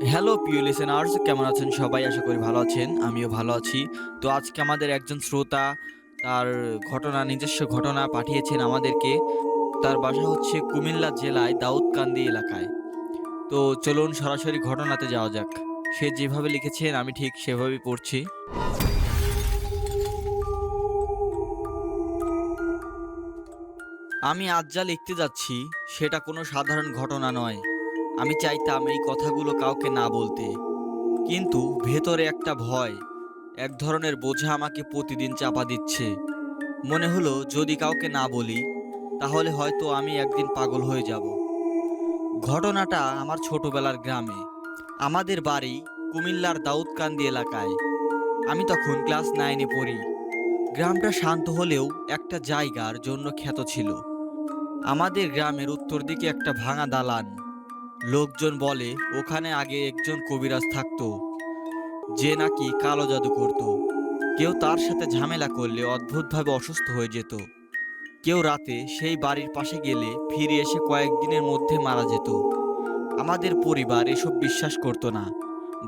Hello প্রিয় listeners, কেমন আছেন সবাই? আশা করি ভালো আছেন। আমিও ভালো আছি। তো আজকে আমাদের একজন শ্রোতা তার নিজস্ব ঘটনা পাঠিয়েছেন আমাদেরকে। তার বাসা হচ্ছে কুমিল্লা জেলায় দাউদকান্দি এলাকায়। তো চলুন সরাসরি ঘটনাতে যাওয়া যাক। সে যেভাবে লিখেছেন আমি ঠিক সেভাবেই পড়ছি। আমি আজ যা লিখতে যাচ্ছি সেটা কোনো সাধারণ ঘটনা নয়। আমি চাইতাম এই কথাগুলো কাউকে না বলতে। কিন্তু ভেতরে একটা ভয়, এক ধরনের বোঝা আমাকে প্রতিদিন চাপা দিচ্ছে। মনে হলো যদি কাউকে না বলি তাহলে হয়তো আমি একদিন পাগল হয়ে যাব। ঘটনাটা আমার ছোটবেলার গ্রামে। আমাদের বাড়ি কুমিল্লার দাউদকান্দি এলাকায়। আমি তখন ক্লাস 9-এ পড়ি। গ্রামটা শান্ত হলেও একটা জায়গার জন্য খ্যাত ছিল। আমাদের গ্রামের উত্তর দিকে একটা ভাঙা দালান। লোকজন বলে ওখানে আগে একজন কবিরাজ থাকতো, যে নাকি কালো জাদু করত। কেউ তার সাথে ঝামেলা করলে অদ্ভুতভাবে অসুস্থ হয়ে যেত। কেউ রাতে সেই বাড়ির পাশে গেলে ফিরে এসে কয়েকদিনের মধ্যে মারা যেত। আমাদের পরিবার এসব বিশ্বাস করত না।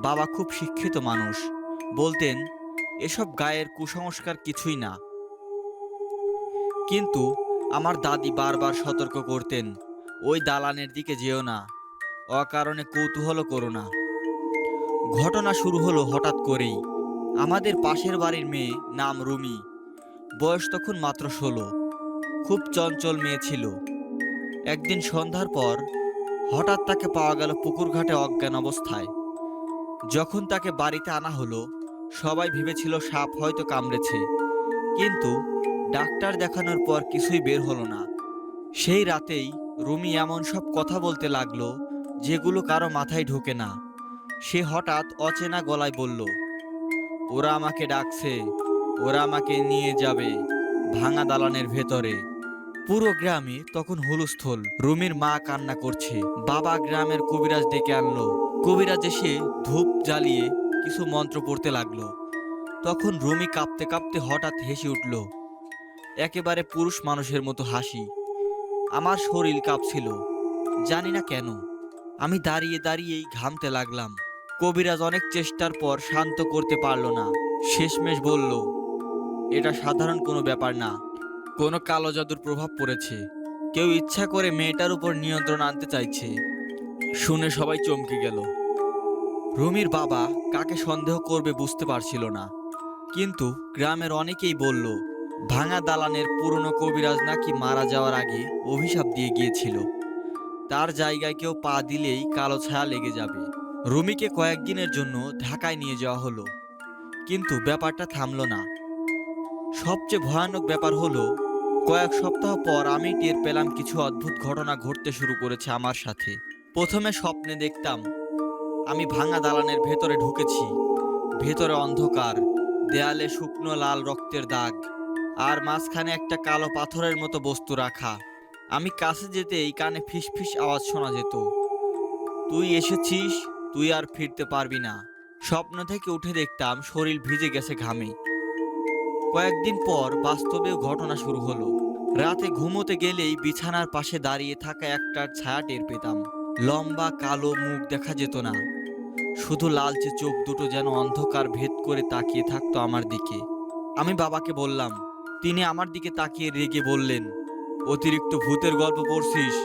বাবা খুব শিক্ষিত মানুষ, বলতেন এসব গায়ের কুসংস্কার কিছুই না। কিন্তু আমার দাদি বারবার সতর্ক করতেন, ওই দালানের দিকে যেও না, অকারণে কৌতূহল করো না। ঘটনা শুরু হলো হঠাৎ করেই। আমাদের পাশের বাড়ির মেয়ে, নাম রুমি, বয়স তখন মাত্র 16। খুব চঞ্চল মেয়ে ছিল। একদিন সন্ধ্যার পর হঠাৎ তাকে পাওয়া গেল পুকুর ঘাটে অজ্ঞান অবস্থায়। যখন তাকে বাড়িতে আনা হলো, সবাই ভেবেছিল সাপ হয়তো কামড়েছে। কিন্তু ডাক্তার দেখানোর পর কিছুই বের হলো না। সেই রাতেই রুমি এমন সব কথা বলতে লাগলো যেগুলো কারো মাথায় ঢোকে না। সে হঠাৎ অচেনা গলায় বলল, ওরা আমাকে ডাকছে, ওরা আমাকে নিয়ে যাবে ভাঙা দালানের ভেতরে। পুরো গ্রামে তখন হুলস্থুল। রুমির মা কান্না করছে। বাবা গ্রামের কবিরাজ ডেকে আনলো। কবিরাজ এসে ধূপ জ্বালিয়ে কিছু মন্ত্র পড়তে লাগলো। তখন রুমি কাঁপতে কাঁপতে হঠাৎ হেসে উঠল, একেবারে পুরুষ মানুষের মতো হাসি। আমার শরীর কাঁপছিল, জানি না কেন। আমি দাঁড়িয়ে দাঁড়িয়েই ঘামতে লাগলাম। কবিরাজ অনেক চেষ্টার পর শান্ত করতে পারল না। শেষমেশ বলল, এটা সাধারণ কোনো ব্যাপার না, কোনো কালো জাদুর প্রভাব পড়েছে। কেউ ইচ্ছা করে মেয়েটার উপর নিয়ন্ত্রণ আনতে চাইছে। শুনে সবাই চমকে গেল। রুমির বাবা কাকে সন্দেহ করবে বুঝতে পারছিল না। কিন্তু গ্রামের অনেকেই বলল, ভাঙা দালানের পুরনো কবিরাজ নাকি মারা যাওয়ার আগে অভিশাপ দিয়ে গিয়েছিল। তার জায়গায় কেউ পা দিলেই কালো ছায়া লেগে যাবে। রুমিকে কয়েকদিনের জন্য ঢাকায় নিয়ে যাওয়া হলো। কিন্তু ব্যাপারটা থামলো না। সবচেয়ে ভয়ানক ব্যাপার হলো, কয়েক সপ্তাহ পর আমি টের পেলাম কিছু অদ্ভুত ঘটনা ঘটতে শুরু করেছে আমার সাথে। প্রথমে স্বপ্নে দেখতাম আমি ভাঙা দালানের ভেতরে ঢুকেছি। ভেতরে অন্ধকার, দেয়ালে শুকনো লাল রক্তের দাগ, আর মাঝখানে একটা কালো পাথরের মতো বস্তু রাখা। আমি কাছে যেতেই কানে ফিসফিস আওয়াজ শোনা যেত, তুই এসেছিস, তুই আর ফিরতে পারবি না। স্বপ্ন থেকে উঠে দেখতাম শরীর ভিজে গেছে ঘামে। কয়েকদিন পর বাস্তবেও ঘটনা শুরু হলো। রাতে ঘুমোতে গেলেই বিছানার পাশে দাঁড়িয়ে থাকা একটার ছায়া টের পেতাম। লম্বা কালো মুখ দেখা যেত না, শুধু লালচে চোখ দুটো যেন অন্ধকার ভেদ করে তাকিয়ে থাকতো আমার দিকে। আমি বাবাকে বললাম। তিনি আমার দিকে তাকিয়ে রেগে বললেন, অতিরিক্ত ভূতের গল্প পড়ছিস,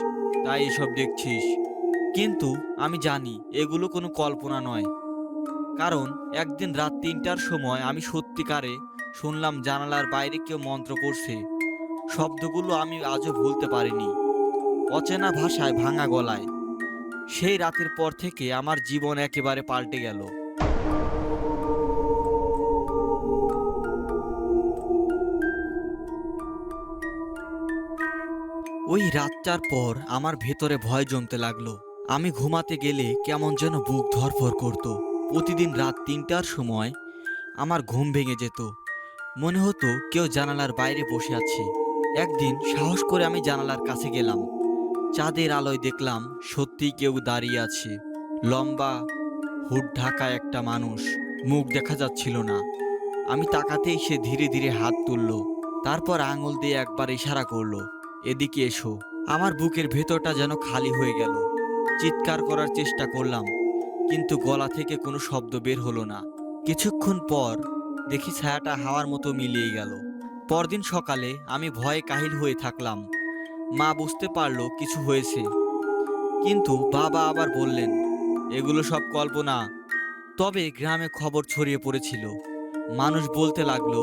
তাই এসব দেখছিস। কিন্তু আমি জানি এগুলো কোনো কল্পনা নয়। কারণ একদিন রাত 3টার সময় আমি সত্যিকারে শুনলাম জানালার বাইরে কেউ মন্ত্র পড়ছে। শব্দগুলো আমি আজও ভুলতে পারিনি, অচেনা ভাষায়, ভাঙা গলায়। সেই রাতের পর থেকে আমার জীবন একেবারে পাল্টে গেল। ওই রাতটার পর আমার ভেতরে ভয় জমতে লাগলো। আমি ঘুমাতে গেলে কেমন যেন বুক ধড়ফড় করত। প্রতিদিন রাত 3টার সময় আমার ঘুম ভেঙে যেত। মনে হতো কেউ জানালার বাইরে বসে আছে। একদিন সাহস করে আমি জানালার কাছে গেলাম। চাঁদের আলোয় দেখলাম সত্যিই কেউ দাঁড়িয়ে আছে। লম্বা, হুড ঢাকা একটা মানুষ, মুখ দেখা যাচ্ছিল না। আমি তাকাতেই সে ধীরে ধীরে হাত তুলল, তারপর আঙুল দিয়ে একবার ইশারা করলো, এদিকে এসো। আমার বুকের ভেতরটা যেন খালি হয়ে গেল। চিৎকার করার চেষ্টা করলাম, কিন্তু গলা থেকে কোনো শব্দ বের হলো না। কিছুক্ষণ পর দেখি ছায়াটা হাওয়ার মতো মিলিয়ে গেল। পরদিন সকালে আমি ভয়ে কাহিল হয়ে থাকলাম। মা বুঝতে পারলো কিছু হয়েছে, কিন্তু বাবা আবার বললেন এগুলো সব কল্পনা। তবে গ্রামে খবর ছড়িয়ে পড়েছিল। মানুষ বলতে লাগলো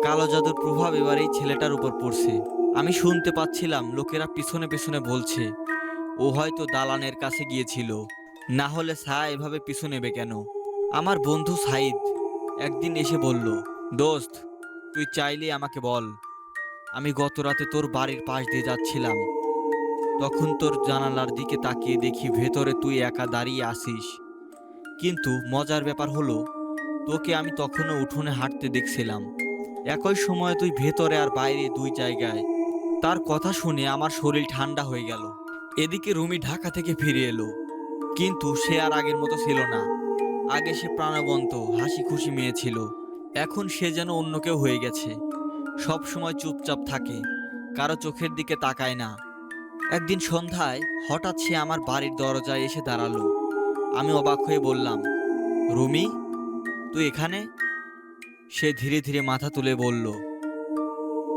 কালো জাদুর প্রভাব এবার এই ছেলেটার উপর পড়ছে। আমি শুনতে পাচ্ছিলাম লোকেরা পিছনে পিছনে বলছে ও হয়তো দালানের কাছে গিয়েছিল, না হলে ছায়া এভাবে পিছু নেবে কেন। আমার বন্ধু সাইদ একদিন এসে বলল, দোস্ত, তুই চাইলে আমাকে বল। আমি গত রাতে তোর বাড়ির পাশ দিয়ে যাচ্ছিলাম, তখন তোর জানালার দিকে তাকিয়ে দেখি ভেতরে তুই একা দাঁড়িয়ে আসিস। কিন্তু মজার ব্যাপার হলো, তোকে আমি তখনও উঠোনে হাঁটতে দেখছিলাম। একই সময়ে তুই ভেতরে আর বাইরে দুই জায়গায়। তার কথা শুনে আমার শরীর ঠান্ডা হয়ে গেল। এদিকে রুমি ঢাকা থেকে ফিরে এলো, কিন্তু সে আর আগের মতো ছিল না। আগে সে প্রাণবন্ত হাসি খুশি মেয়ে ছিল, এখন সে যেন অন্য কেউ হয়ে গেছে। সব সময় চুপচাপ থাকে, কারো চোখের দিকে তাকায় না। একদিন সন্ধ্যায় হঠাৎ সে আমার বাড়ির দরজায় এসে দাঁড়ালো। আমি অবাক হয়ে বললাম, রুমি, তুই এখানে? সে ধীরে ধীরে মাথা তুলে বলল,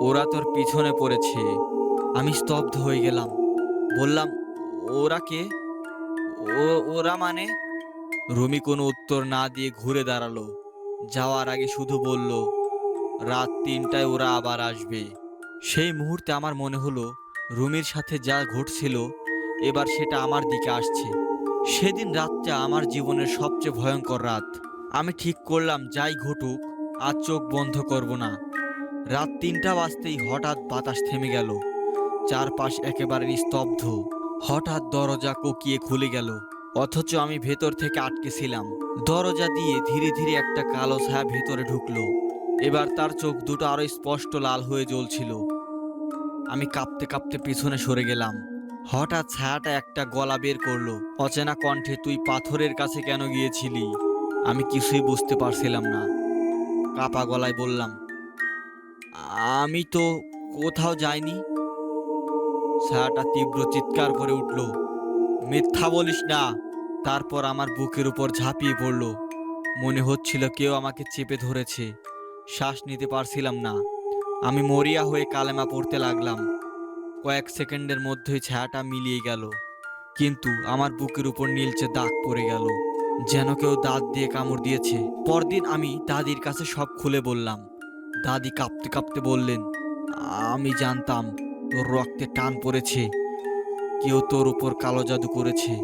ওরা তোর পিছনে পড়েছে। আমি স্তব্ধ হয়ে গেলাম। বললাম, ওরা কে? ওরা মানে? রুমি কোনো উত্তর না দিয়ে ঘুরে দাঁড়ালো। যাওয়ার আগে শুধু বলল, রাত ৩টায় ওরা আবার আসবে। সেই মুহূর্তে আমার মনে হলো রুমির সাথে যা ঘটছিল এবার সেটা আমার দিকে আসছে। সেদিন রাতটা আমার জীবনের সবচেয়ে ভয়ঙ্কর রাত। আমি ঠিক করলাম যাই ঘটুক আজ চোখ বন্ধ করব না। রাত ৩টা বাজতেই হঠাৎ বাতাস থেমে গেল, চারপাশ একেবারে নিস্তব্ধ। হঠাৎ দরজা কোকিয়ে খুলে গেল, অথচ আমি ভেতর থেকে আটকে ছিলাম। দরজা দিয়ে ধীরে ধীরে একটা কালো ছায়া ভেতরে ঢুকলো। এবার তার চোখ দুটো আরো স্পষ্ট লাল হয়ে জ্বলছিল। আমি কাঁপতে কাঁপতে পিছনে সরে গেলাম। হঠাৎ ছায়াটা একটা গলা বের করলো, অচেনা কণ্ঠে, তুই পাথরের কাছে কেন গিয়েছিলি? আমি কিছুই বুঝতে পারছিলাম না। কাপা গলায় বললাম, আমি তো কোথাও যাইনি। ছায়াটা তীব্র চিৎকার করে উঠল, মিথ্যা বলিস না। তারপর আমার বুকের উপর ঝাঁপিয়ে পড়ল। মনে হচ্ছিল কেউ আমাকে চেপে ধরেছে। শ্বাস নিতে পারছিলাম না। আমি মরিয়া হয়ে কালেমা পড়তে লাগলাম। কয়েক সেকেন্ডের মধ্যেই ছায়াটা মিলিয়ে গেল, কিন্তু আমার বুকের উপর নীলচে দাগ পড়ে গেল, যেন কেউ দাঁত দিয়ে কামড় দিয়েছে। পরদিন আমি দাদির কাছে সব খুলে বললাম। দাদি কাঁপতে কাঁপতে বললেন, আমি জানতাম তোর রক্তে টান পড়েছে, কেউ তোর উপর কালো জাদু করেছে।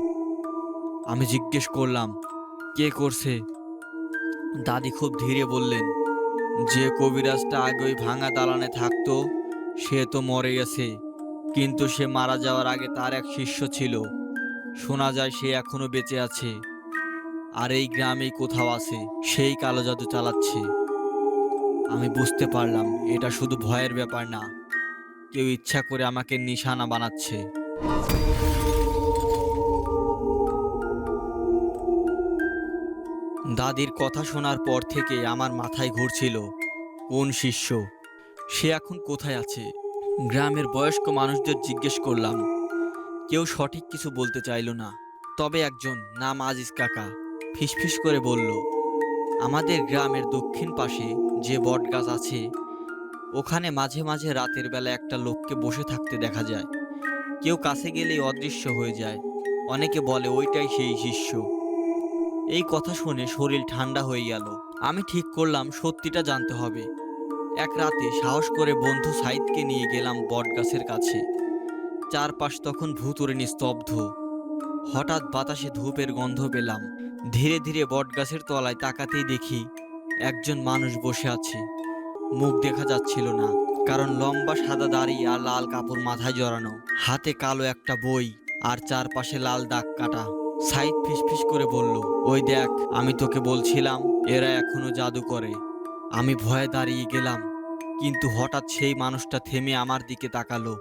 আমি জিজ্ঞেস করলাম, কে করছে? দাদি খুব ধীরে বললেন, যে কবিরাজটা আগে ওই ভাঙা দালানে থাকতো সে তো মরে গেছে, কিন্তু সে মারা যাওয়ার আগে তার এক শিষ্য ছিল। শোনা যায় সে এখনো বেঁচে আছে, আর এই গ্রামেই কোথাও আছে, সেই কালো জাদু চালাচ্ছে। আমি বুঝতে পারলাম এটা শুধু ভয়ের ব্যাপার না, কেউ ইচ্ছা করে আমাকে নিশানা বানাচ্ছে। দাদির কথা শোনার পর থেকে আমার মাথায় ঘুরছিল কোন শিষ্য, সে এখন কোথায় আছে। গ্রামের বয়স্ক মানুষদের জিজ্ঞেস করলাম, কেউ সঠিক কিছু বলতে চাইল না। তবে একজন, নাম আজিজ কাকা, ফিসফিস করে বলল, আমাদের গ্রামের দক্ষিণ পাশে যে বট গাছ আছে ওখানে মাঝে মাঝে রাতের বেলা একটা লোককে বসে থাকতে দেখা যায়। কেউ কাছে গেলেই অদৃশ্য হয়ে যায়। অনেকে বলে ওইটাই সেই শিষ্য। এই কথা শুনে শরীর ঠান্ডা হয়ে গেল। আমি ঠিক করলাম সত্যিটা জানতে হবে। এক রাতে সাহস করে বন্ধু সাইদকে নিয়ে গেলাম বটগাছের কাছে। চারপাশ তখন ভুতুড়ে নিস্তব্ধ। হঠাৎ বাতাসে ধূপের গন্ধ পেলাম। ধীরে ধীরে বটগাছের তলায় তাকাতেই দেখি একজন মানুষ বসে আছে। মুখ দেখা যাচ্ছিল না, কারণ লম্বা সাদা দাড়ি আর লাল কাপড় মাথায় জড়ানো, হাতে কালো একটা বই আর চারপাশে লাল দাগ কাটা। সাইদ ফিসফিস করে বলল, ওই দেখ, আমি তোকে বলছিলাম এরা এখনো জাদু করে। আমি ভয়ে দাঁড়িয়ে গেলাম, কিন্তু হঠাৎ সেই মানুষটা থেমে আমার দিকে তাকালো।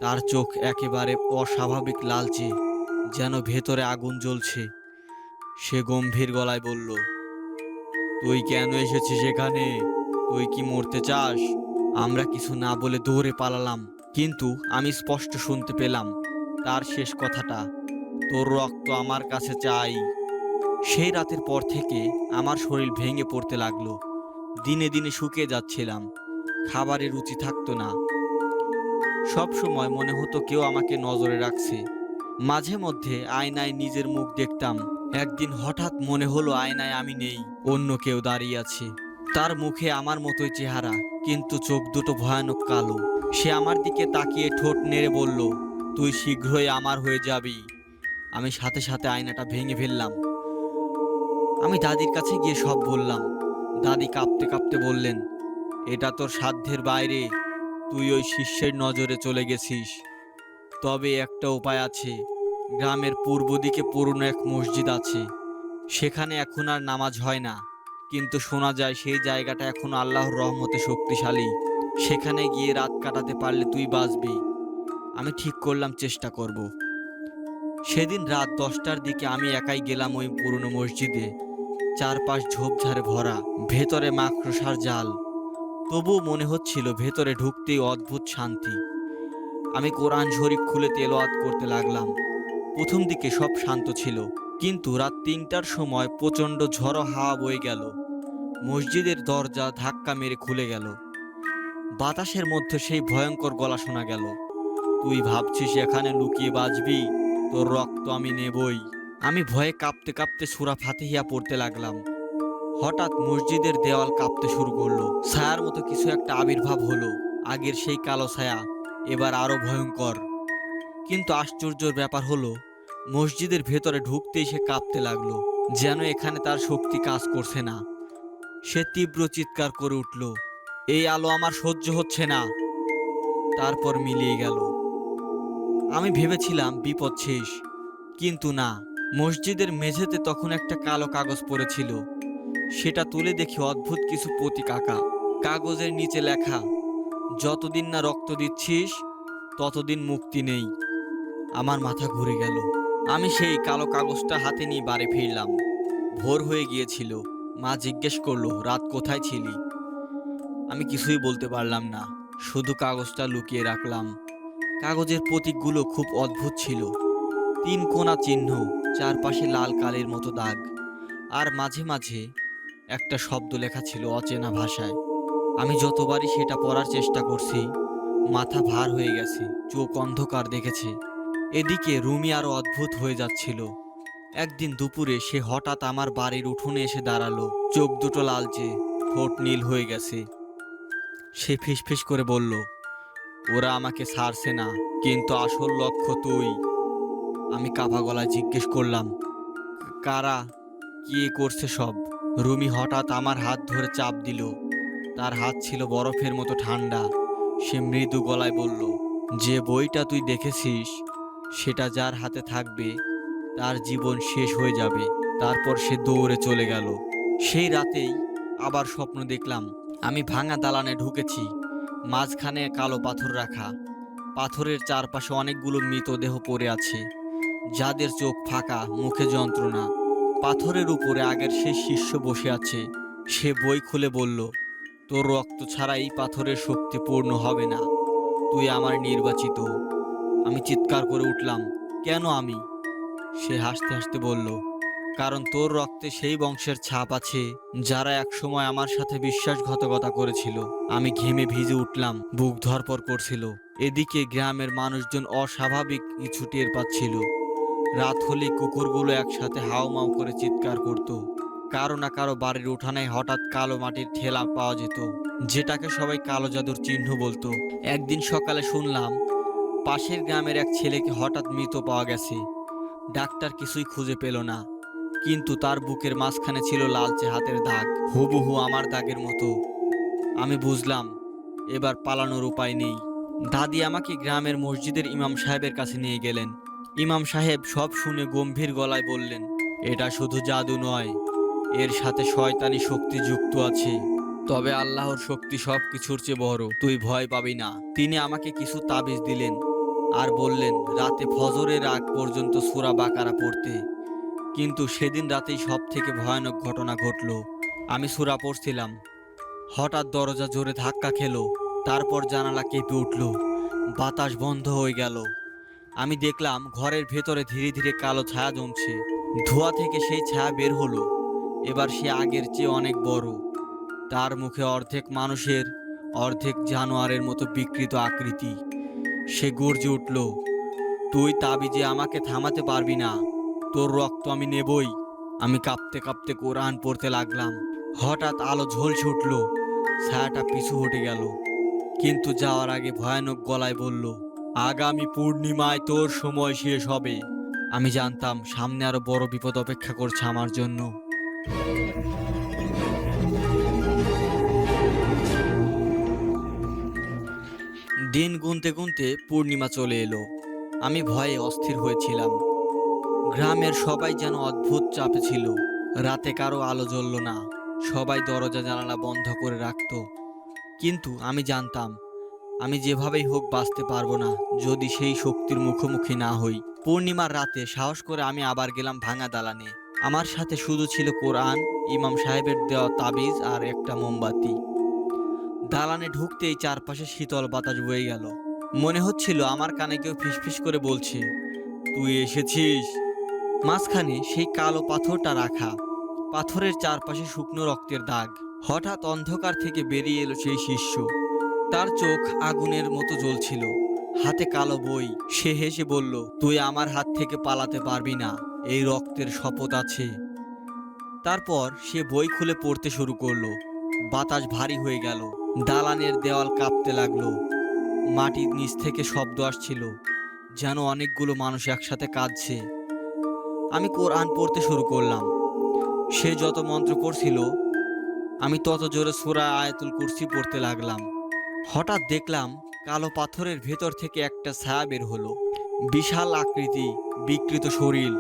তার চোখ একেবারে অস্বাভাবিক লালচে, যেন ভেতরে আগুন জ্বলছে। সে গম্ভীর গলায় বলল, তুই কেন এসেছিস এখানে? তুই কি মরতে চাস? আমরা কিছু না বলে দৌড়ে পালালাম, কিন্তু আমি স্পষ্ট শুনতে পেলাম তার শেষ কথাটা, তোর রক্ত আমার কাছে চাই। সেই রাতের পর থেকে আমার শরীর ভেঙে পড়তে লাগলো। দিনে দিনে শুকিয়ে যাচ্ছিলাম। খাবারের রুচি থাকতো না। সব সময় মনে হতো কেউ আমাকে নজরে রাখছে। মাঝে মধ্যে আয়নায় নিজের মুখ দেখতাম। একদিন হঠাৎ মনে হলো আয়নায় আমি নেই, অন্য কেউ দাঁড়িয়ে আছে। তার মুখে আমার মতোই চেহারা, কিন্তু চোখ দুটো ভয়ানক কালো। সে আমার দিকে তাকিয়ে ঠোঁট নেড়ে বলল, তুই শীঘ্রই আমার হয়ে যাবি। আমি সাথে সাথে আয়নাটা ভেঙে ফেললাম। আমি দাদির কাছে গিয়ে সব বললাম। দাদি কাঁপতে কাঁপতে বললেন, এটা তোর সাধ্যের বাইরে। তুই ওই শিষ্যের নজরে চলে গেছিস। তবে একটা উপায় আছে। গ্রামের পূর্ব দিকে পুরনো এক মসজিদ আছে। সেখানে এখন আর নামাজ হয় না, কিন্তু শোনা যায় সেই জায়গাটা এখন আল্লাহর রহমতে শক্তিশালী। সেখানে গিয়ে রাত কাটাতে পারলে তুই বাঁচবি। আমি ঠিক করলাম চেষ্টা করব। সেদিন রাত 10টার দিকে আমি একাই গেলাম ওই পুরনো মসজিদে। চারপাশ ঝোপঝাড়ে ভরা, ভেতরে মাকড়সার জাল। তবুও মনে হচ্ছিল ভেতরে ঢুকতেই অদ্ভুত শান্তি। আমি কোরআন শরীফ খুলে তেলাওয়াত করতে লাগলাম। প্রথম দিকে সব শান্ত ছিল, কিন্তু রাত 3টার সময় প্রচণ্ড ঝড়ো হাওয়া বয়ে গেল। মসজিদের দরজা ধাক্কা মেরে খুলে গেল। বাতাসের মধ্যে সেই ভয়ঙ্কর গলা শোনা গেল, তুই ভাবছিস এখানে লুকিয়ে বাঁচবি? তোর রক্ত আমি নেবই। আমি ভয়ে কাঁপতে কাঁপতে সূরা ফাতিহা পড়তে লাগলাম। হঠাৎ মসজিদের দেওয়াল কাঁপতে শুরু করলো। ছায়ার মতো কিছু একটা আবির্ভাব হলো। আগের সেই কালো ছায়া, এবার আরো ভয়ঙ্কর। কিন্তু আশ্চর্যের ব্যাপার হলো, মসজিদের ভেতরে ঢুকতেই সে কাঁপতে লাগলো, যেন এখানে তার শক্তি কাজ করছে না। সে তীব্র চিৎকার করে উঠল, এই আলো আমার সহ্য হচ্ছে না। তারপর মিলিয়ে গেল। আমি ভেবেছিলাম বিপদ শেষ, কিন্তু না। মসজিদের মেঝেতে তখন একটা কালো কাগজ পড়েছিল। সেটা তুলে দেখি অদ্ভুত কিছু প্রতীক আঁকা। কাগজের নিচে লেখা, যতদিন না রক্ত দিচ্ছিস ততদিন মুক্তি নেই। আমার মাথা ঘুরে গেল। আমি সেই কালো কাগজটা হাতে নিয়ে বাড়ি ফিরলাম। ভোর হয়ে গিয়েছিল। মা জিজ্ঞেস করলো, রাত কোথায় ছিলি? আমি কিছুই বলতে পারলাম না, শুধু কাগজটা লুকিয়ে রাখলাম। কাগজের প্রতীকগুলো খুব অদ্ভুত ছিল। 3 কোণা চিহ্ন, চারপাশে লাল কালির মতো দাগ, আর মাঝে মাঝে একটা শব্দ লেখা ছিল অচেনা ভাষায়। আমি যতবারই সেটা পড়ার চেষ্টা করছি, মাথা ভার হয়ে গেছে, চোখ অন্ধকার দেখেছে। এদিকে রুমি আরো অদ্ভুত হয়ে যাচ্ছিল। একদিন দুপুরে সে হঠাৎ আমার বাড়ির উঠোনে এসে দাঁড়ালো। চোখ দুটো লালচে, ঠোঁট নীল হয়ে গেছে। সে ফিসফিস করে বলল, ওরা আমাকে ছাড়ছে না, কিন্তু আসল লক্ষ্য তুই। আমি কাঁপা গলায় জিজ্ঞেস করলাম, কারা? কে করছে সব? রুমি হঠাৎ আমার হাত ধরে চাপ দিল। তার হাত ছিল বরফের মতো ঠান্ডা। সে মৃদু গলায় বলল, যে বইটা তুই দেখেছিস, সেটা যার হাতে থাকবে তার জীবন শেষ হয়ে যাবে। তারপর সে দৌড়ে চলে গেল। সেই রাতেই আবার স্বপ্ন দেখলাম, আমি ভাঙা দালানে ঢুকেছি। মাঝখানে কালো পাথর রাখা। পাথরের চারপাশে অনেকগুলো মৃতদেহ পড়ে আছে, যাদের চোখ ফাঁকা, মুখে যন্ত্রণা। পাথরের উপরে আগের সেই শিষ্য বসে আছে। সে বই খুলে বলল, তোর রক্ত ছাড়া এই পাথরের শক্তি পূর্ণ হবে না। তুই আমার নির্বাচিত। আমি চিৎকার করে উঠলাম, কেন আমি? সে হাসতে হাসতে বলল, কারণ তোর রক্তে সেই বংশের ছাপ আছে যারা একসময় আমার সাথে বিশ্বাসঘাতকতা করেছিল। আমি ঘেমে ভিজে উঠলাম, বুক ধড়ফড় করছিল। এদিকে গ্রামের মানুষজন অস্বাভাবিক কিছু টের পাচ্ছিল। রাত হলে কুকুরগুলো একসাথে হাউমাউ করে চিৎকার করত। কারো না কারো বাড়ির উঠানে হঠাৎ কালো মাটির ঠেলা পাওয়া যেত, যেটাকে সবাই কালো জাদুর চিহ্ন বলতো। একদিন সকালে শুনলাম পাশের গ্রামের এক ছেলেকে হঠাৎ মৃত পাওয়া গেছে। ডাক্তার কিছুই খুঁজে পেল না, কিন্তু তার বুকের মাঝখানে ছিল লালচে হাতের দাগ, হুবহু আমার দাগের মতো। আমি বুঝলাম এবার পালানোর উপায় নেই। দাদি আমাকে গ্রামের মসজিদের ইমাম সাহেবের কাছে নিয়ে গেলেন। ইমাম সাহেব সব শুনে গম্ভীর গলায় বললেন, এটা শুধু জাদু নয়, এর সাথে শয়তানি শক্তি যুক্ত আছে। তবে আল্লাহর শক্তি সব কিছুর চেয়ে বড়, তুই ভয় পাবি না। তিনি আমাকে কিছু তাবিজ দিলেন আর বললেন রাতে ফজরের আগ পর্যন্ত সূরা বাকারা পড়তে। কিন্তু সেদিন রাতেই সব থেকে ভয়ানক ঘটনা ঘটল। আমি সূরা পড়ছিলাম, হঠাৎ দরজা জোরে ধাক্কা খেলো। তারপর জানালা কেঁপে উঠল, বাতাস বন্ধ হয়ে গেল। আমি দেখলাম ঘরের ভেতরে ধীরে ধীরে কালো ছায়া জমছে। ধোঁয়া থেকে সেই ছায়া বের হলো। এবার সে আগের চেয়ে অনেক বড়। তার মুখে অর্ধেক মানুষের, অর্ধেক জানোয়ারের মতো বিকৃত আকৃতি। সে গর্জে উঠল, তুই তাবিজে আমাকে থামাতে পারবি না, তোর রক্ত আমি নেবই। আমি কাঁপতে কাঁপতে কোরআন পড়তে লাগলাম। হঠাৎ আলো ঝলসে উঠল, ছায়াটা পিছু হটে গেল, কিন্তু যাওয়ার আগে ভয়ানক গলায় বলল, আগামী পূর্ণিমায় তোর সময় শেষ হবে। আমি জানতাম সামনে আরো বড় বিপদ অপেক্ষা করছে আমার জন্য। দিন গুনতে গুনতে পূর্ণিমা চলে এলো। আমি ভয়ে অস্থির হয়েছিলাম। গ্রামের সবাই যেন অদ্ভুত চাপে ছিল। রাতে কারো আলো জ্বলল না, সবাই দরজা জানালা বন্ধ করে রাখত। কিন্তু আমি জানতাম আমি যেভাবেই হোক বাঁচতে পারবো না যদি সেই শক্তির মুখোমুখি না হই। পূর্ণিমার রাতে সাহস করে আমি আবার গেলাম ভাঙা দালানে। আমার সাথে শুধু ছিল কোরআন, ইমাম সাহেবের দেওয়া তাবিজ আর একটা মোমবাতি। দালানে ঢুকতেই চারপাশে শীতল বাতাস বয়ে গেল। মনে হচ্ছিল আমার কানে কেউ ফিসফিস করে বলছে, তুই এসেছিস। মাঝখানে সেই কালো পাথরটা রাখা, পাথরের চারপাশে শুকনো রক্তের দাগ। হঠাৎ অন্ধকার থেকে বেরিয়ে এলো সেই শিষ্য। তার চোখ আগুনের মতো জ্বলছিল, হাতে কালো বই। সে হেসে বলল, তুই আমার হাত থেকে পালাতে পারবি না, এই রক্তের শপথ আছে। তারপর সে বই খুলে পড়তে শুরু করলো। বাতাস ভারী হয়ে গেল, দালানের দেওয়াল কাঁপতে লাগলো, মাটির নিচ থেকে শব্দ আসছিল, যেন অনেকগুলো মানুষ একসাথে কাঁদছে। আমি কোরআন পড়তে শুরু করলাম। সে যত মন্ত্র পড়ছিল আমি তত জোরে সূরা আয়াতুল কুরসি পড়তে লাগলাম। হঠাৎ দেখলাম কালো পাথরের ভেতর থেকে একটা ছায়া বের হলো। বিশাল আকৃতি, বিকৃত শরীর,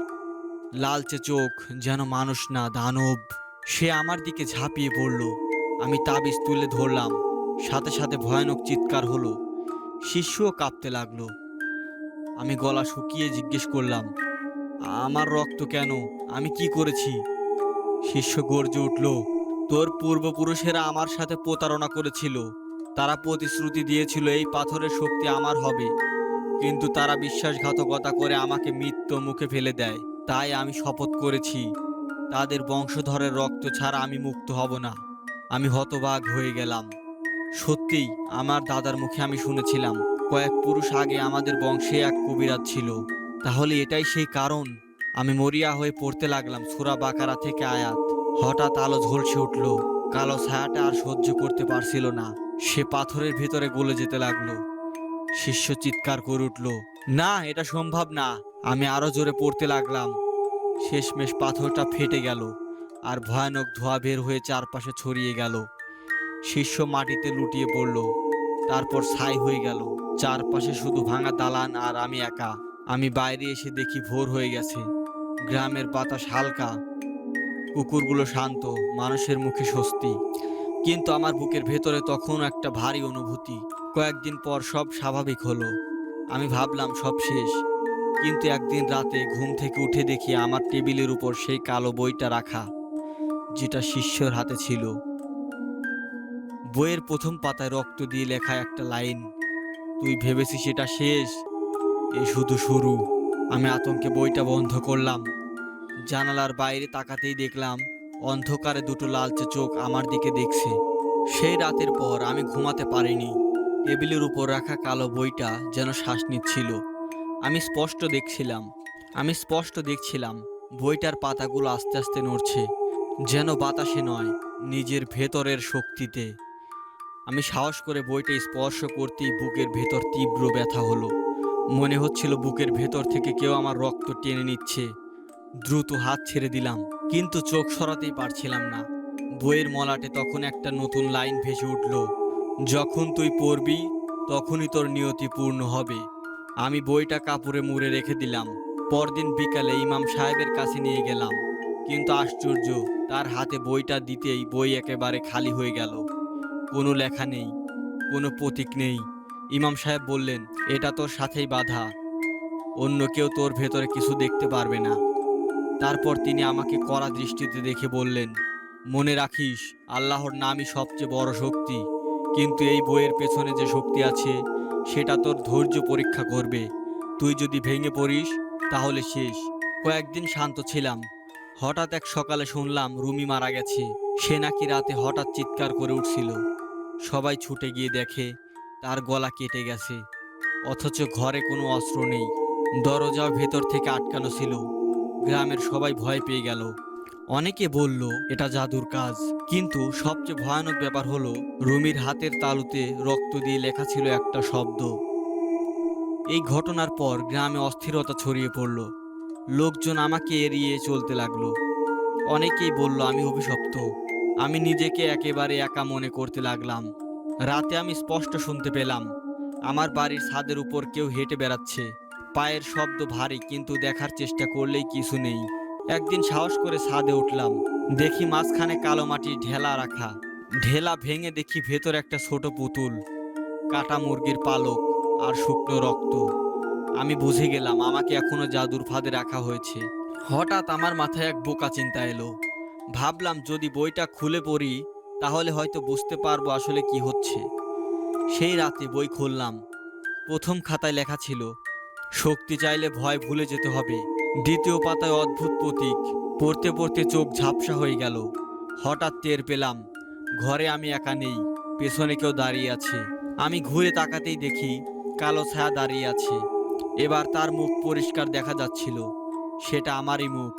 লালচে চোখ, যেন মানুষ না দানব। সে আমার দিকে ঝাঁপিয়ে পড়ল। আমি তাবিজ তুলে ধরলাম, সাথে সাথে ভয়ানক চিৎকার হলো। শিষ্যও কাঁপতে লাগলো। আমি গলা শুকিয়ে জিজ্ঞেস করলাম, আমার রক্ত কেন? আমি কি করেছি? শিষ্য গর্জে উঠল, তোর পূর্বপুরুষেরা আমার সাথে প্রতারণা করেছিল। তারা প্রতিশ্রুতি দিয়েছিল এই পাথরের শক্তি আমার হবে, কিন্তু তারা বিশ্বাসঘাতকতা করে আমাকে মৃত্যু মুখে ফেলে দেয়। তাই আমি শপথ করেছি, তাদের বংশধরের রক্ত ছাড়া আমি মুক্ত হব না। আমি হতবাক হয়ে গেলাম। সত্যিই আমার দাদার মুখে আমি শুনেছিলাম কয়েক পুরুষ আগে আমাদের বংশে এক কবিরাজ ছিল। তাহলে এটাই সেই কারণ। আমি মরিয়া হয়ে পড়তে লাগলাম সূরা বাকারা থেকে আয়াত। হঠাৎ আলো ঝলসে উঠল। কালো ছায়াটা আর সহ্য করতে পারছিল না, সে পাথরের ভেতরে গলে যেতে লাগলো। শিষ্য চিৎকার করে উঠল, না, এটা সম্ভব না। আমি আরো জোরে পড়তে লাগলাম। শেষমেশ পাথরটা ফেটে গেল আর ভয়ানক ধোঁয়া বের হয়ে চারপাশে ছড়িয়ে গেল। শিষ্য মাটিতে লুটিয়ে পড়ল, তারপর ছাই হয়ে গেল। চারপাশে শুধু ভাঙা দালান আর আমি একা। আমি বাইরে এসে দেখি ভোর হয়ে গেছে। গ্রামের বাতাস হালকা, কুকুরগুলো শান্ত, মানুষের মুখে স্বস্তি। কিন্তু আমার বুকের ভেতরে তখন একটা ভারী অনুভূতি। কয়েকদিন পর সব স্বাভাবিক হলো। আমি ভাবলাম সব শেষ, কিন্তু একদিন রাতে ঘুম থেকে উঠে দেখি আমার টেবিলের উপর সেই কালো বইটা রাখা, যেটা শিষ্যর হাতে ছিল। বইয়ের প্রথম পাতায় রক্ত দিয়ে লেখা একটা লাইন, তুই ভেবেছিস এটা শেষ, এ শুধু শুরু। আমি আতঙ্কে বইটা বন্ধ করলাম। জানালার বাইরে তাকাতেই দেখলাম অন্ধকারে দুটো লালচে চোখ আমার দিকে দেখছে। সেই রাতের পর আমি ঘুমাতে পারিনি। টেবিলের উপর রাখা কালো বইটা যেন শ্বাস নিচ্ছিল। আমি স্পষ্ট দেখছিলাম বইটার পাতাগুলো আস্তে আস্তে নড়ছে, যেন বাতাসে নয়, নিজের ভেতরের শক্তিতে। আমি সাহস করে বইটা স্পর্শ করতেই বুকের ভেতর তীব্র ব্যথা হলো। মনে হচ্ছিল বুকের ভেতর থেকে কেউ আমার রক্ত টেনে নিচ্ছে। দ্রুত হাত ছেড়ে দিলাম, কিন্তু চোখ সরাতেই পারছিলাম না। বইয়ের মলাটে তখন একটা নতুন লাইন ভেসে উঠল, যখন তুই পড়বি তখনই তোর নিয়তি পূর্ণ হবে। আমি বইটা কাপড়ে মুড়ে রেখে দিলাম। পরদিন বিকালে ইমাম সাহেবের কাছে নিয়ে গেলাম, কিন্তু আশ্চর্য, তার হাতে বইটা দিতেই বই একেবারে খালি হয়ে গেল। কোনো লেখা নেই, কোনো প্রতীক নেই। ইমাম সাহেব বললেন, এটা তোর সাথেই বাঁধা, অন্য কেউ তোর ভেতরে কিছু দেখতে পারবে না। তারপর তিনি আমাকে কড়া দৃষ্টিতে দেখে বললেন, মনে রাখিস, আল্লাহর নামই সবচেয়ে বড় শক্তি, কিন্তু এই বইয়ের পেছনে যে শক্তি আছে সেটা তোর ধৈর্য পরীক্ষা করবে। তুই যদি ভেঙে পড়িস তাহলে শেষ, কয়েকদিন শান্ত ছিলাম। হঠাৎ এক সকালে শুনলাম রুমি মারা গেছে। সে নাকি রাতে হঠাৎ চিৎকার করে উঠছিল। সবাই ছুটে গিয়ে দেখে তার গলা কেটে গেছে, অথচ ঘরে কোনো অস্ত্র নেই। দরজাও ভেতর থেকে আটকানো ছিল। গ্রামের সবাই ভয় পেয়ে গেল। অনেকে বলল এটা জাদুর কাজ, কিন্তু সবচেয়ে ভয়ানক ব্যাপার হলো রুমির হাতের তালুতে রক্ত দিয়ে লেখা ছিল একটা শব্দ। এই ঘটনার পর গ্রামে অস্থিরতা ছড়িয়ে পড়ল। লোকজন আমাকে এড়িয়ে চলতে লাগলো। অনেকেই বলল আমি অভিশপ্ত। আমি নিজেকে একেবারে একা মনে করতে লাগলাম। রাতে আমি স্পষ্ট শুনতে পেলাম আমার বাড়ির ছাদের উপর কেউ হেঁটে বেড়াচ্ছে। পায়ের শব্দ ভারী, কিন্তু দেখার চেষ্টা করলেই কিছু নেই। একদিন সাহস করে ছাদে উঠলাম। দেখি মাঝখানে কালো মাটির ঢেলা রাখা। ঢেলা ভেঙে দেখি ভেতর একটা ছোট পুতুল, কাটা মুরগির পালক আর শুকনো রক্ত। আমি বুঝে গেলাম আমাকে এখনো জাদুর ফাঁদে রাখা হয়েছে। হঠাৎ আমার মাথায় এক বোকা চিন্তা এলো। ভাবলাম যদি বইটা খুলে পড়ি তাহলে হয়তো বুঝতে পারবো আসলে কি হচ্ছে। সেই রাতে বই খুললাম। প্রথম খাতায় লেখা ছিল শক্তি চাইলে ভয় ভুলে যেতে হবে। দ্বিতীয় পাতায় অদ্ভুত প্রতীক। পড়তে পড়তে চোখ ঝাপসা হয়ে গেল। হঠাৎ টের পেলাম ঘরে আমি একা নেই, পেছনে কেউ দাঁড়িয়ে আছে। আমি ঘুরে তাকাতেই দেখি কালো ছায়া দাঁড়িয়ে আছে। এবার তার মুখ পরিষ্কার দেখা যাচ্ছিল। সেটা আমারই মুখ।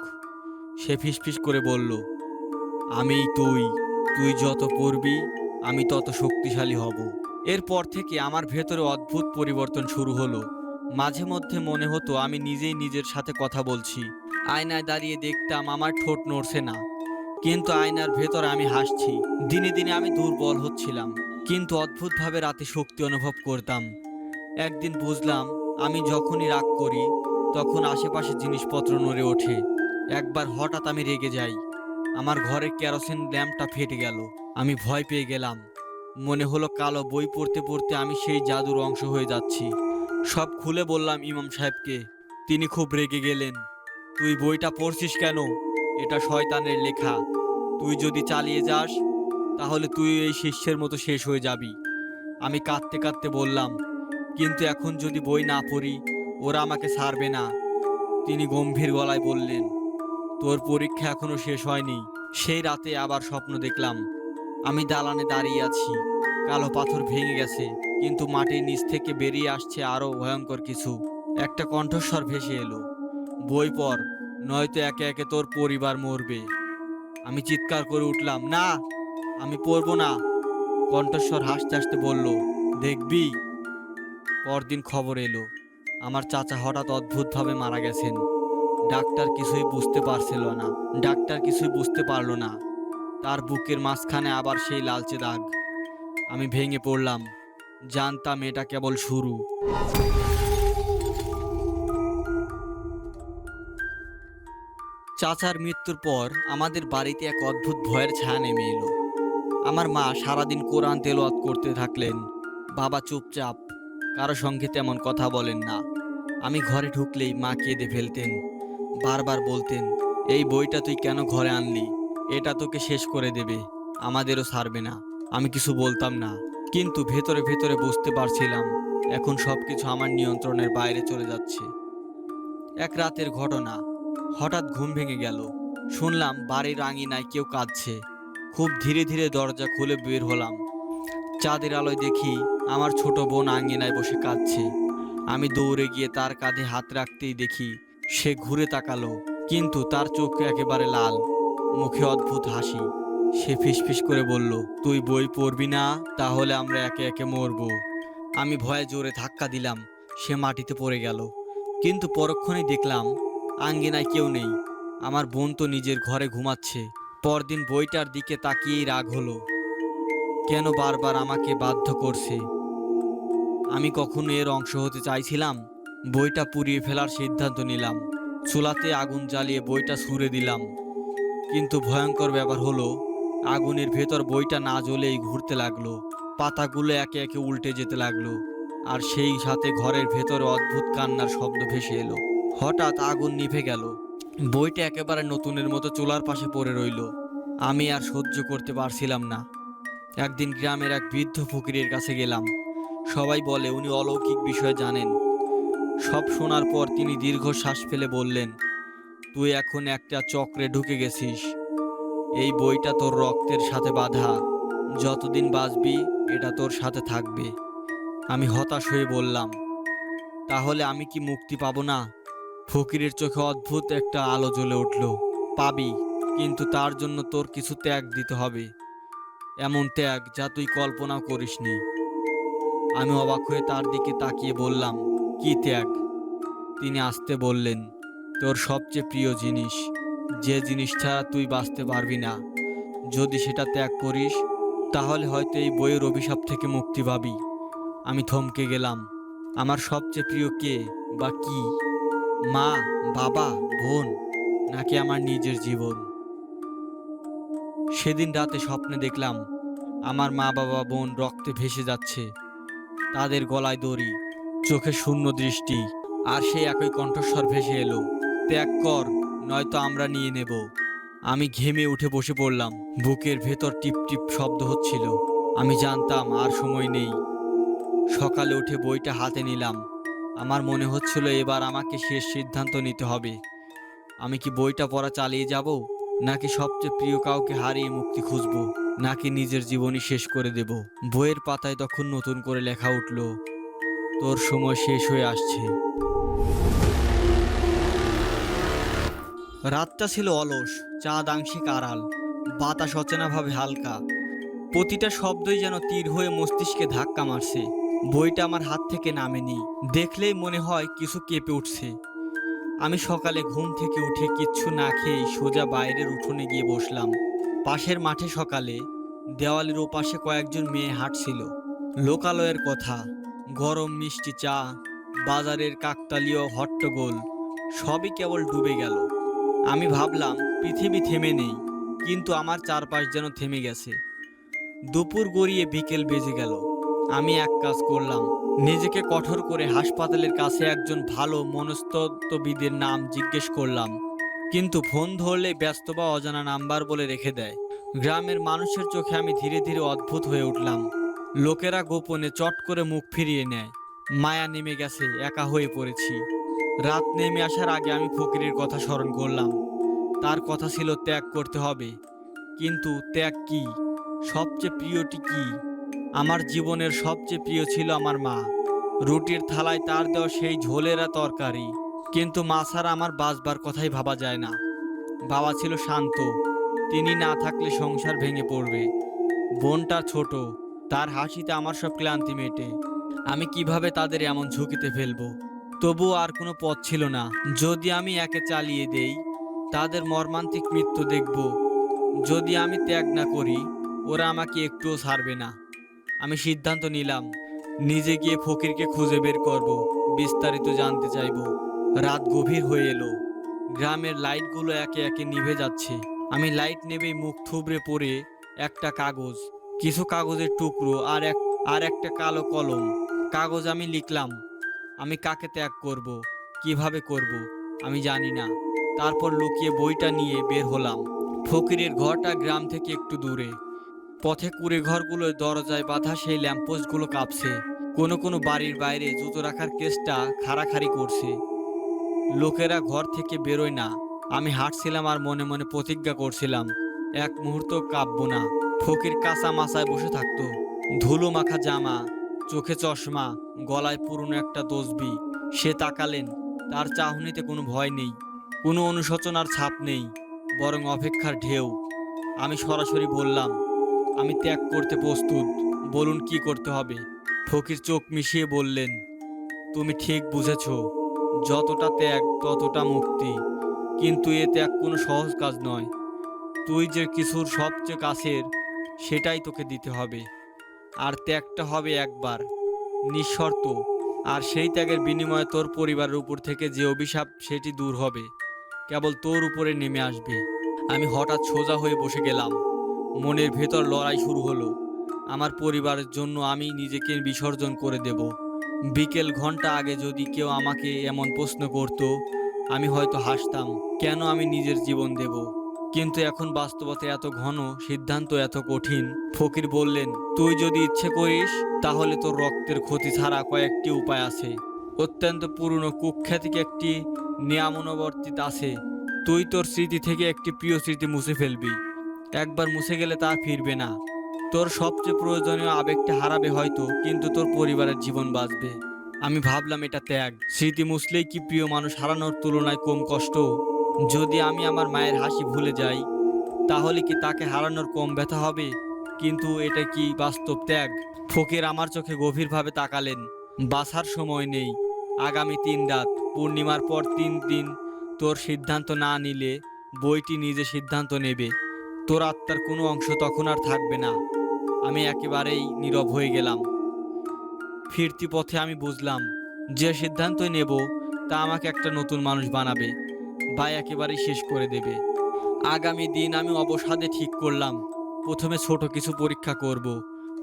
সে ফিসফিস করে বলল, আমি তুই। তুই যত পড়বি আমি তত শক্তিশালী হব। এরপর থেকে আমার ভেতরে অদ্ভুত পরিবর্তন শুরু হলো। মাঝে মধ্যে মনে হতো আমি নিজেই নিজের সাথে কথা বলছি। আয়নায় দাঁড়িয়ে দেখতাম আমার ঠোঁট নড়ছে না, কিন্তু আয়নার ভেতর আমি হাসছি। দিনে দিনে আমি দুর্বল হচ্ছিলাম, কিন্তু অদ্ভুতভাবে রাতে শক্তি অনুভব করতাম। একদিন বুঝলাম আমি যখনই রাগ করি তখন আশেপাশে জিনিসপত্র নড়ে ওঠে। একবার হঠাৎ আমি রেগে যাই। আমার ঘরের কেরোসিন ল্যাম্পটা ফেটে গেল। আমি ভয় পেয়ে গেলাম। মনে হলো কালো বই পড়তে পড়তে আমি সেই জাদুর অংশ হয়ে যাচ্ছি। সব খুলে বললাম ইমাম সাহেবকে। তিনি খুব রেগে গেলেন। তুই বইটা পড়ছিস কেন? এটা শয়তানের লেখা। তুই যদি চালিয়ে যাস তাহলে তুই এই শিষ্যের মতো শেষ হয়ে যাবি। আমি কাঁদতে কাঁদতে বললাম, কিন্তু এখন যদি বই না পড়ি ওরা আমাকে ছাড়বে না। তিনি গম্ভীর গলায় বললেন, তোর পরীক্ষা এখনো শেষ হয়নি। সেই রাতে আবার স্বপ্ন দেখলাম আমি দালানে দাঁড়িয়ে আছি। কালো পাথর ভেঙে গেছে, কিন্তু মাটির নিচ থেকে বেরিয়ে আসছে আরো ভয়ঙ্কর কিছু। একটা কণ্ঠস্বর ভেসে এলো, বই পড়, নয়তো একে একে তোর পরিবার মরবে। আমি চিৎকার করে উঠলাম, না, আমি পড়বো না। কণ্ঠস্বর হাসতে হাসতে বলল, দেখবি। পরদিন খবর এলো আমার চাচা হঠাৎ অদ্ভুতভাবে মারা গেছেন। ডাক্তার কিছুই বুঝতে পারলো না। তার বুকের মাঝখানে আবার সেই লালচে দাগ। আমি ভেঙে পড়লাম। জানতাম এটা কেবল শুরু। চাচার মৃত্যুর পর আমাদের বাড়িতে এক অদ্ভুত ভয়ের ছায়া নেমে এলো। আমার মা সারাদিন কোরআন তেলাওয়াত করতে থাকলেন। বাবা চুপচাপ, কারো সঙ্গে তেমন কথা বলেন না। আমি ঘরে ঢুকলেই মা কেঁদে ফেলতেন। বারবার বলতেন, এই বইটা তুই কেন ঘরে আনলি? এটা তোকে শেষ করে দেবে, আমাদেরও ছাড়বে না। আমি কিছু বলতাম না, কিন্তু ভেতরে ভেতরে বুঝতে পারছিলাম এখন সবকিছু আমার নিয়ন্ত্রণের বাইরে চলে যাচ্ছে। এক রাতের ঘটনা, হঠাৎ ঘুম ভেঙে গেল। শুনলাম বাড়ির আঙিনায় কেউ কাঁদছে। খুব ধীরে ধীরে দরজা খুলে বের হলাম। চাঁদের আলোয় দেখি আমার ছোট বোন আঙিনায় বসে কাঁদছে। আমি দৌড়ে গিয়ে তার কাঁধে হাত রাখতেই দেখি সে ঘুরে তাকালো, কিন্তু তার চোখ একেবারে লাল, মুখে অদ্ভুত হাসি। সে ফিসফিস করে বলল, তুই বই পড়বি না? তাহলে আমরা একে একে মরবো। আমি ভয়ে জোরে ধাক্কা দিলাম। সে মাটিতে পড়ে গেল। কিন্তু পরক্ষণেই দেখলাম আঙ্গিনায় কেউ নেই। আমার বোন তো নিজের ঘরে ঘুমাচ্ছে। পরদিন বইটার দিকে তাকিয়েই রাগ হলো। কেন বারবার আমাকে বাধ্য করছে? আমি কখনো এর অংশ হতে চাইছিলাম? বইটা পুড়িয়ে ফেলার সিদ্ধান্ত নিলাম। চুলাতে আগুন জ্বালিয়ে বইটা ছুঁড়ে দিলাম। কিন্তু ভয়ঙ্কর ব্যাপার হলো আগুনের ভেতর বইটা না জ্বলেই ঘুরতে লাগলো। পাতাগুলো একে একে উল্টে যেতে লাগলো, আর সেই সাথে ঘরের ভেতরে অদ্ভুত কান্নার শব্দ ভেসে এলো। হঠাৎ আগুন নিভে গেল। বইটা একেবারে নতুনের মতো চুলার পাশে পড়ে রইল। আমি আর সহ্য করতে পারছিলাম না। একদিন গ্রামের এক বৃদ্ধ ফকিরের কাছে গেলাম। সবাই বলে উনি অলৌকিক বিষয় জানেন। সব শোনার পর তিনি দীর্ঘশ্বাস ফেলে বললেন, তুই এখন একটা চক্রে ঢুকে গেছিস। এই বইটা তোর রক্তের সাথে বাঁধা। যতদিন বাঁচবি এটা তোর সাথে থাকবে। আমি হতাশ হয়ে বললাম, তাহলে আমি কি মুক্তি পাবো না? ফকিরের চোখে অদ্ভুত একটা আলো জ্বলে উঠল। পাবি, কিন্তু তার জন্য তোর কিছু ত্যাগ দিতে হবে। এমন ত্যাগ যা তুই কল্পনাও করিসনি। আমি অবাক হয়ে তার দিকে তাকিয়ে বললাম, কি ত্যাগ? তিনি আস্তে বললেন, তোর সবচেয়ে প্রিয় জিনিস, যে জিনিস ছাড়া তুই বাঁচতে পারবি না। যদি সেটা ত্যাগ করিস তাহলে হয়তো এই বইয়ের অভিশাপ থেকে মুক্তি পাবি। আমি থমকে গেলাম। আমার সবচেয়ে প্রিয় কে বা কি? মা, বাবা, বোন, নাকি আমার নিজের জীবন? সেদিন রাতে স্বপ্নে দেখলাম আমার মা, বাবা, বোন রক্তে ভেসে যাচ্ছে। তাদের গলায় দড়ি, চোখে শূন্য দৃষ্টি, আর সেই একই কণ্ঠস্বর ভেসে এলো, ত্যাগ কর, নয়তো আমরা নিয়ে নেব। আমি ঘেমে উঠে বসে পড়লাম। বুকের ভেতর টিপ টিপ শব্দ হচ্ছিল। আমি জানতাম আর সময় নেই। সকালে উঠে বইটা হাতে নিলাম। আমার মনে হচ্ছিল এবার আমাকে শেষ সিদ্ধান্ত নিতে হবে। আমি কি বইটা পড়া চালিয়ে যাব, নাকি সবচেয়ে প্রিয় কাউকে হারিয়ে মুক্তি খুঁজব, নাকি নিজের জীবনই শেষ করে দেব? বইয়ের পাতায় তখন নতুন করে লেখা উঠল, তোর সময় শেষ হয়ে আসছে। রাতটা ছিল অলস, চাঁদ আংশিক আড়াল, বাতাস অচেনাভাবে হালকা। প্রতিটা শব্দই যেন তীর হয়ে মস্তিষ্কে ধাক্কা মারছে। বইটা আমার হাত থেকে নামেনি, দেখলেই মনে হয় কিছু কেঁপে উঠছে। আমি সকালে ঘুম থেকে উঠে কিচ্ছু না খেয়েই সোজা বাইরের উঠোনে গিয়ে বসলাম। পাশের মাঠে সকালে দেওয়ালের ওপাশে কয়েকজন মেয়ে হাঁটছিল। লোকালয়ের কথা, গরম মিষ্টি চা, বাজারের কাকতালীয় হট্টগোল, সবই কেবল ডুবে গেল। আমি ভাবলাম পৃথিবী থেমে নেই, কিন্তু আমার চারপাশ যেন থেমে গেছে। দুপুর গড়িয়ে বিকেল বেজে গেল। আমি এক কাজ করলাম, নিজেকে কঠোর করে হাসপাতালের কাছে একজন ভালো মনস্তত্ত্ববিদের নাম জিজ্ঞেস করলাম, কিন্তু ফোন ধরলে ব্যস্ত বা অজানা নাম্বার বলে রেখে দেয়। গ্রামের মানুষের চোখে আমি ধীরে ধীরে অদ্ভুত হয়ে উঠলাম। লোকেরা গোপনে চট করে মুখ ফিরিয়ে নেয়। মায়া নেমে গেছে, একা হয়ে পড়েছি। রাত নেমে আসার আগে আমি ফকিরের কথা স্মরণ করলাম। তার কথা ছিল ত্যাগ করতে হবে, কিন্তু ত্যাগ কি? সবচেয়ে প্রিয়টি কি? আমার জীবনের সবচেয়ে প্রিয় ছিল আমার মা। রুটির থালায় তার দেওয়া সেই ঝোলেরা তরকারি। কিন্তু মা ছাড়া আমার বাঁচবার কথাই ভাবা যায় না। বাবা ছিল শান্ত, তিনি না থাকলে সংসার ভেঙে পড়বে। বোনটা ছোট, তার হাসিতে আমার সব ক্লান্তি মেটে। আমি কিভাবে তাদের এমন ঝুঁকিতে ফেলবো? তবুও আর কোনো পথ ছিল না। যদি আমি একে চালিয়ে দেই, তাদের মর্মান্তিক মৃত্যু দেখব। যদি আমি ত্যাগ না করি, ওরা আমাকে একটুও ছাড়বে না। আমি সিদ্ধান্ত নিলাম, নিজে গিয়ে ফকিরকে খুঁজে বের করব, বিস্তারিত জানতে চাইব। রাত গভীর হয়ে এলো। গ্রামের লাইটগুলো একে একে নিভে যাচ্ছে। আমি লাইট নেবেই মুখ থুবড়ে পড়ে একটা কাগজ, কিছু কাগজের টুকরো আর একটা কালো কলম। কাগজ আমি লিখলাম, আমি কাকে ত্যাগ করব, কিভাবে করব, আমি জানি না। তারপর লুকিয়ে বইটা নিয়ে বের হলাম। ফকিরের ঘরটা গ্রাম থেকে একটু দূরে। পথে কুড়ে ঘরগুলোর দরজায় বাঁধা সেই ল্যাম্পোস্টগুলো কাঁপছে। কোনো কোনো বাড়ির বাইরে জুতো রাখার কেসটা খাড়াখাড়ি করছে। লোকেরা ঘর থেকে বেরোয় না। আমি হাঁটছিলাম আর মনে মনে প্রতিজ্ঞা করছিলাম, এক মুহূর্ত কাঁপবো না। ফকির কাঁচা মাচায় বসে থাকতো, ধুলো মাখা জামা, চোখে চশমা, গলায় পুরনো একটা তসবি। সে তাকালেন, তার চাহনিতে কোনো ভয় নেই, কোনো অনুশোচনার ছাপ নেই, বরং অপেক্ষার ঢেউ। আমি সরাসরি বললাম, আমি ত্যাগ করতে প্রস্তুত, বলুন কি করতে হবে। ফকির চোখ মিশিয়ে বললেন, তুমি ঠিক বুঝেছ, যতটা ত্যাগ ততটা মুক্তি। কিন্তু এ ত্যাগ কোনো সহজ কাজ নয়। তুই যে কিছুর সবচেয়ে কাছের, সেটাই তোকে দিতে হবে। আর ত্যাগটা হবে একবার, নিঃশর্ত। আর সেই ত্যাগের বিনিময়ে তোর পরিবারের উপর থেকে যে অভিশাপ, সেটি দূর হবে, কেবল তোর উপরে নেমে আসবে। আমি হঠাৎ সোজা হয়ে বসে গেলাম। মনের ভেতর লড়াই শুরু হলো। আমার পরিবারের জন্য আমি নিজেকে বিসর্জন করে দেব। বিকেল ঘন্টা আগে যদি কেউ আমাকে এমন প্রশ্ন করত, আমি হয়তো হাসতাম, কেন আমি নিজের জীবন দেব। কিন্তু এখন বাস্তবতা এত ঘন, সিদ্ধান্ত এত কঠিন। ফকির বললেন, তুই যদি ইচ্ছে করিস, তাহলে তোর রক্তের ক্ষতি ছাড়া কয়েকটি উপায় আছে। অত্যন্ত পুরনো কুখ্যাতিক একটি নিয়মানুবর্তিত আছে। তুই তোর স্মৃতি থেকে একটি প্রিয় স্মৃতি মুছে ফেলবি। একবার মুছে গেলে তা আর ফিরবে না। তোর সবচেয়ে প্রয়োজনীয় আবেগটা হারাবে হয়তো, কিন্তু তোর পরিবারের জীবন বাঁচবে। আমি ভাবলাম এটা ত্যাগ। স্মৃতি মুছলেই কি প্রিয় মানুষ হারানোর তুলনায় কম কষ্ট? যদি আমি আমার মায়ের হাসি ভুলে যাই, তাহলে কি তাকে হারানোর কম ব্যথা হবে? কিন্তু এটা কি বাস্তব ত্যাগ? ফকির আমার চোখে গভীরভাবে তাকালেন। বাছার সময় নেই। আগামী 3 রাত, পূর্ণিমার পর 3 দিন তোর সিদ্ধান্ত না নিলে বইটি নিজে সিদ্ধান্ত নেবে। তোর আত্মার কোনো অংশ তখন আর থাকবে না। আমি একেবারেই নীরব হয়ে গেলাম। ফিরতি পথে আমি বুঝলাম, যে সিদ্ধান্তই নেব তা আমাকে একটা নতুন মানুষ বানাবে বা একেবারেই শেষ করে দেবে। আগামী দিন আমি অবসাদে ঠিক করলাম, প্রথমে ছোট কিছু পরীক্ষা করব।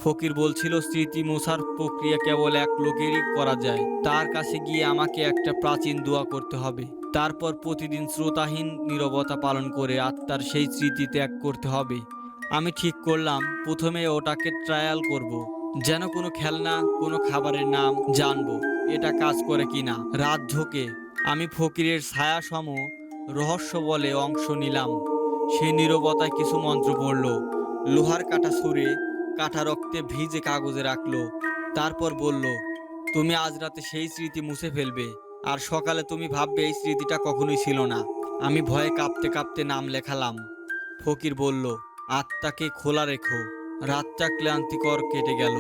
ফকির বলছিল স্মৃতি মোছার প্রক্রিয়া কেবল এক লোকেরই করা যায়। তার কাছে গিয়ে আমাকে একটা প্রাচীন দোয়া করতে হবে। তারপর প্রতিদিন শ্রোতাহীন নীরবতা পালন করে আত্মার সেই স্মৃতি ত্যাগ করতে হবে। আমি ঠিক করলাম প্রথমে ওটাকে ট্রায়াল করব, যেন কোনো খেলনা, কোনো খাবারের নাম জানবো এটা কাজ করে কিনা। রাত ঢোকে, আমি ফকিরের ছায়া সম রহস্য বলে অংশ নিলাম। সেই নীরবতায় কিছু মন্ত্র পড়ল, লোহার কাটা ছুঁড়ে কাটা রক্তে ভিজে কাগজে রাখলো। তারপর বলল, তুমি আজ রাতে সেই স্মৃতি মুছে ফেলবে, আর সকালে তুমি ভাববে এই স্মৃতিটা কখনোই ছিল না। আমি ভয়ে কাঁপতে কাঁপতে নাম লেখালাম। ফকির বলল, আত্মাকে খোলা রেখো। রাতটা ক্লান্তিকর কেটে গেল।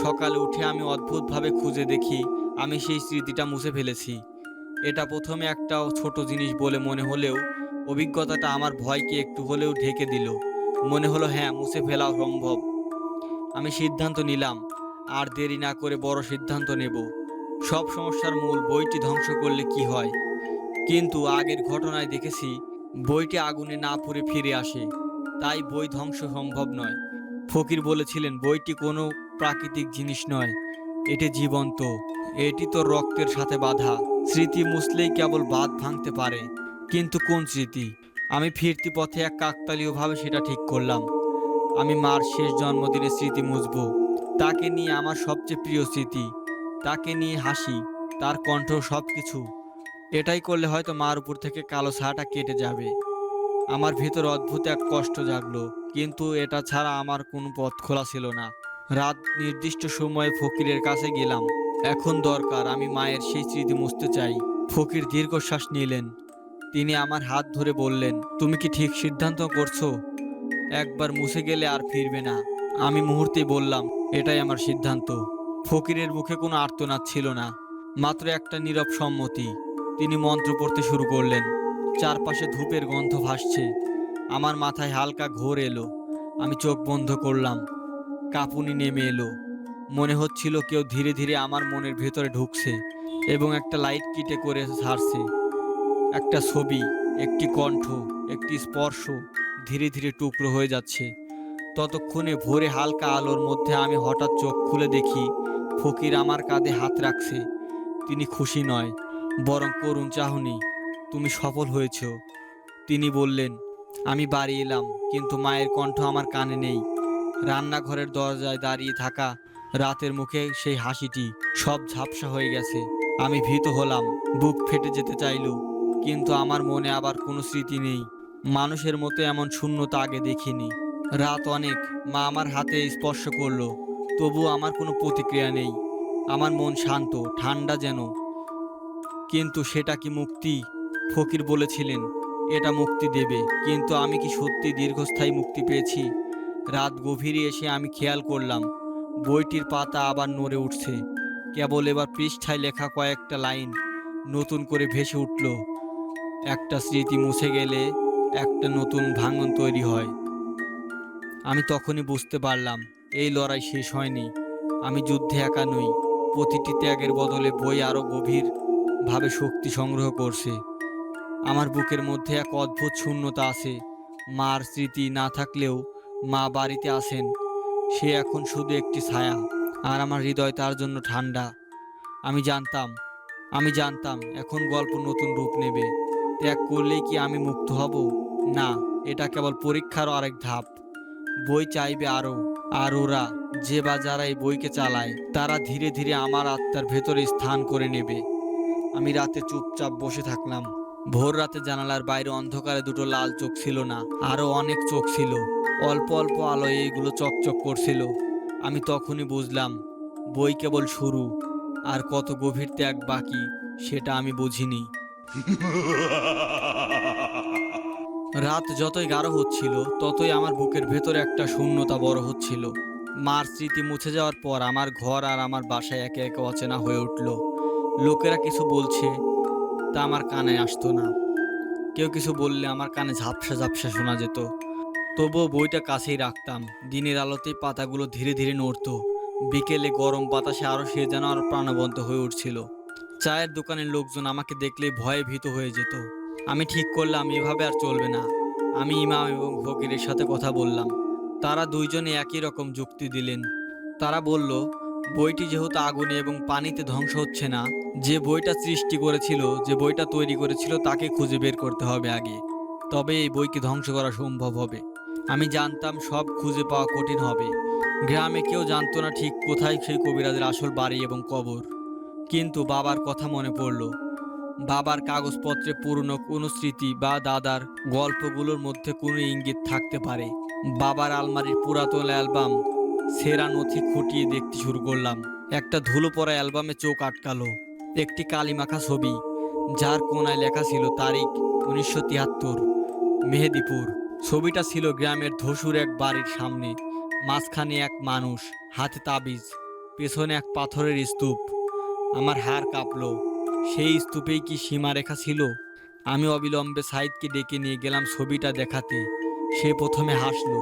সকালে উঠে আমি অদ্ভুতভাবে খুঁজে দেখি আমি সেই স্মৃতিটা মুছে ফেলেছি। এটা প্রথমে একটা ছোট জিনিস বলে মনে হলেও অভিজ্ঞতাটা আমার ভয়কে একটু হলেও ঢেকে দিল। মনে হলো হ্যাঁ, মুছে ফেলা সম্ভব। আমি সিদ্ধান্ত নিলাম, আর দেরি না করে বড় সিদ্ধান্ত নেব। সব সমস্যার মূল বইটি ধ্বংস করলে কি হয়, কিন্তু আগের ঘটনায় দেখেছি বইটি আগুনে না পুড়ে ফিরে আসে। তাই বই ধ্বংস সম্ভব নয়। ফকির বলেছিলেন বইটি কোনো প্রাকৃতিক জিনিস নয়, এটি জীবন্ত। এটি তোর রক্তের সাথে বাঁধা। স্মৃতি মুছলেই কেবল বাঁধ ভাঙতে পারে, কিন্তু কোন স্মৃতি? আমি ফিরতি পথে এক কাকতালীয়ভাবে সেটা ঠিক করলাম। আমি মার শেষ জন্মদিনের স্মৃতি মুছব। তাকে নিয়ে আমার সবচেয়ে প্রিয় স্মৃতি। তাকে নিয়ে হাসি, তার কণ্ঠ, সব কিছু। এটাই করলে হয়তো মার উপর থেকে কালো ছায়াটা কেটে যাবে। আমার ভিতর অদ্ভুত এক কষ্ট জাগলো, কিন্তু এটা ছাড়া আমার কোনো পথ খোলা ছিল না। রাত নির্দিষ্ট সময়ে ফকিরের কাছে গেলাম। এখন দরকার, আমি মায়ের সেই স্মৃতি মুছতে চাই। ফকির দীর্ঘশ্বাস নিলেন। তিনি আমার হাত ধরে বললেন, তুমি কি ঠিক সিদ্ধান্ত করছো? একবার মুছে গেলে আর ফিরবে না। আমি মুহূর্তেই বললাম, এটাই আমার সিদ্ধান্ত। ফকিরের মুখে কোনো আর্তনাদ ছিল না, মাত্র একটা নীরব সম্মতি। তিনি মন্ত্র পড়তে শুরু করলেন। চারপাশে ধূপের গন্ধ ভাসছে। আমার মাথায় হালকা ঘোর এলো। আমি চোখ বন্ধ করলাম। কাঁপুনি নেমে এলো। মনে হচ্ছিল কেউ ধীরে ধীরে আমার মনের ভেতরে ঢুকছে এবং একটা লাইট কিটে করে ছাড়ছে। একটা ছবি, একটি কণ্ঠ, একটি স্পর্শ ধীরে ধীরে টুকরো হয়ে যাচ্ছে। ততক্ষণে ভোরে হালকা আলোর মধ্যে আমি হঠাৎ চোখ খুলে দেখি ফকির আমার কাঁধে হাত রাখছে। তিনি খুশি নয়, বরং করুণ চাহনি। তুমি সফল হয়েছ, তিনি বললেন। আমি বাড়ি এলাম, কিন্তু মায়ের কণ্ঠ আমার কানে নেই। রান্নাঘরের দরজায় দাঁড়িয়ে থাকা রাতের মুখে সেই হাসিটি সব ঝাপসা হয়ে গেছে। আমি ভীত হলাম, বুক ফেটে যেতে চাইল, কিন্তু আমার মনে আবার কোনো স্মৃতি নেই। মানুষের মতো এমন শূন্যতা আগে দেখিনি। রাত অনেক, মা আমার হাতে স্পর্শ করলো, তবুও আমার কোনো প্রতিক্রিয়া নেই। আমার মন শান্ত, ঠান্ডা যেন। কিন্তু সেটা কি মুক্তি? ফকির বলেছিলেন এটা মুক্তি দেবে, কিন্তু আমি কি সত্যি দীর্ঘস্থায়ী মুক্তি পেয়েছি? রাত গভীরে এসে আমি খেয়াল করলাম বইটির পাতা আবার নড়ে উঠছে। কেবল এবার পৃষ্ঠায় লেখা কয়েকটা লাইন নতুন করে ভেসে উঠল। একটা স্মৃতি মুছে গেলে একটা নতুন ভাঙন তৈরি হয়। আমি তখনই বুঝতে পারলাম এই লড়াই শেষ হয়নি। আমি যুদ্ধে একা নই। প্রতিটি ত্যাগের বদলে বই আরো গভীর ভাবে শক্তি সংগ্রহ করছে। আমার বুকের মধ্যে এক অদ্ভুত শূন্যতা আছে। মার স্মৃতি না থাকলেও মা বাড়িতে আছেন। সে এখন শুধু একটি ছায়া, আর আমার হৃদয় তার জন্য ঠান্ডা। আমি জানতাম আমি জানতাম এখন গল্প নতুন রূপ নেবে। ত্যাগ করলেই কি আমি মুক্ত হব? না, এটা কেবল পরীক্ষার আরেক ধাপ। বই চাইবে আরো, আর ওরা, যে বা যারা এই বইকে চালায়, তারা ধীরে ধীরে আমার আত্মার ভেতরে স্থান করে নেবে। আমি রাতে চুপচাপ বসে থাকলাম। ভোর রাতে জানালার বাইরে অন্ধকারে দুটো লাল চোখ ছিল না, আরো অনেক চোখ ছিল। অল্প অল্প আলোয় এইগুলো চকচক করছিল। আমি তখনই বুঝলাম বই কেবল শুরু, আর কত গভীর ত্যাগ বাকি সেটা আমি বুঝিনি। রাত যতই গাঢ় হচ্ছিল ততই আমার বুকের ভেতরে একটা শূন্যতা বড় হচ্ছিল। মার স্মৃতি মুছে যাওয়ার পর আমার ঘর আর আমার বাসায় একে একে অচেনা হয়ে উঠল। লোকেরা কিছু বলছে, তা আমার কানে আসতো না। কেউ কিছু বললে আমার কানে ঝাপসা ঝাপসা শোনা যেত। তবুও বইটা কাছেই রাখতাম। দিনের আলোতেই পাতাগুলো ধীরে ধীরে নড়তো। বিকেলে গরম বাতাসে আরো সে যেন আরো প্রাণবন্ত হয়ে উঠছিল। চায়ের দোকানের লোকজন আমাকে দেখলেই ভয়ে ভীত হয়ে যেত। আমি ঠিক করলাম এভাবে আর চলবে না। আমি ইমাম এবং ফকিরের সাথে কথা বললাম। তারা দুইজনে একই রকম যুক্তি দিলেন। তারা বলল, বইটি যেহেতু আগুনে এবং পানিতে ধ্বংস হচ্ছে না, যে বইটা সৃষ্টি করেছিল, যে বইটা তৈরি করেছিল তাকে খুঁজে বের করতে হবে আগে, তবে এই বইকে ধ্বংস করা সম্ভব হবে। আমি জানতাম সব খুঁজে পাওয়া কঠিন হবে। গ্রামে কেউ জানতো না ঠিক কোথায় সেই কবিরাজের আসল বাড়ি এবং কবর। কিন্তু বাবার কথা মনে পড়ল। বাবার কাগজপত্রে পুরনো কোনো স্মৃতি বা দাদার গল্পগুলোর মধ্যে কোনো ইঙ্গিত থাকতে পারে। বাবার আলমারির পুরাতন অ্যালবাম, সেরা নথি খুঁটিয়ে দেখতে শুরু করলাম। একটা ধুলো পড়া অ্যালবামে চোখ আটকালো। একটি কালিমাখা ছবি, যার কোনায় লেখা ছিল তারিখ 1973, মেহেদিপুর। ছবিটা ছিল গ্রামের ধসুর এক বাড়ির সামনে। মাঝখানে এক মানুষ, হাতে তাবিজ, পেছনে এক পাথরের স্তূপ। আমার হাড় কাঁপলো। সেই স্তূপেই কি সীমারেখা ছিল? আমি অবিলম্বে সাইদকে ডেকে নিয়ে গেলাম ছবিটা দেখাতে। সে প্রথমে হাসলো,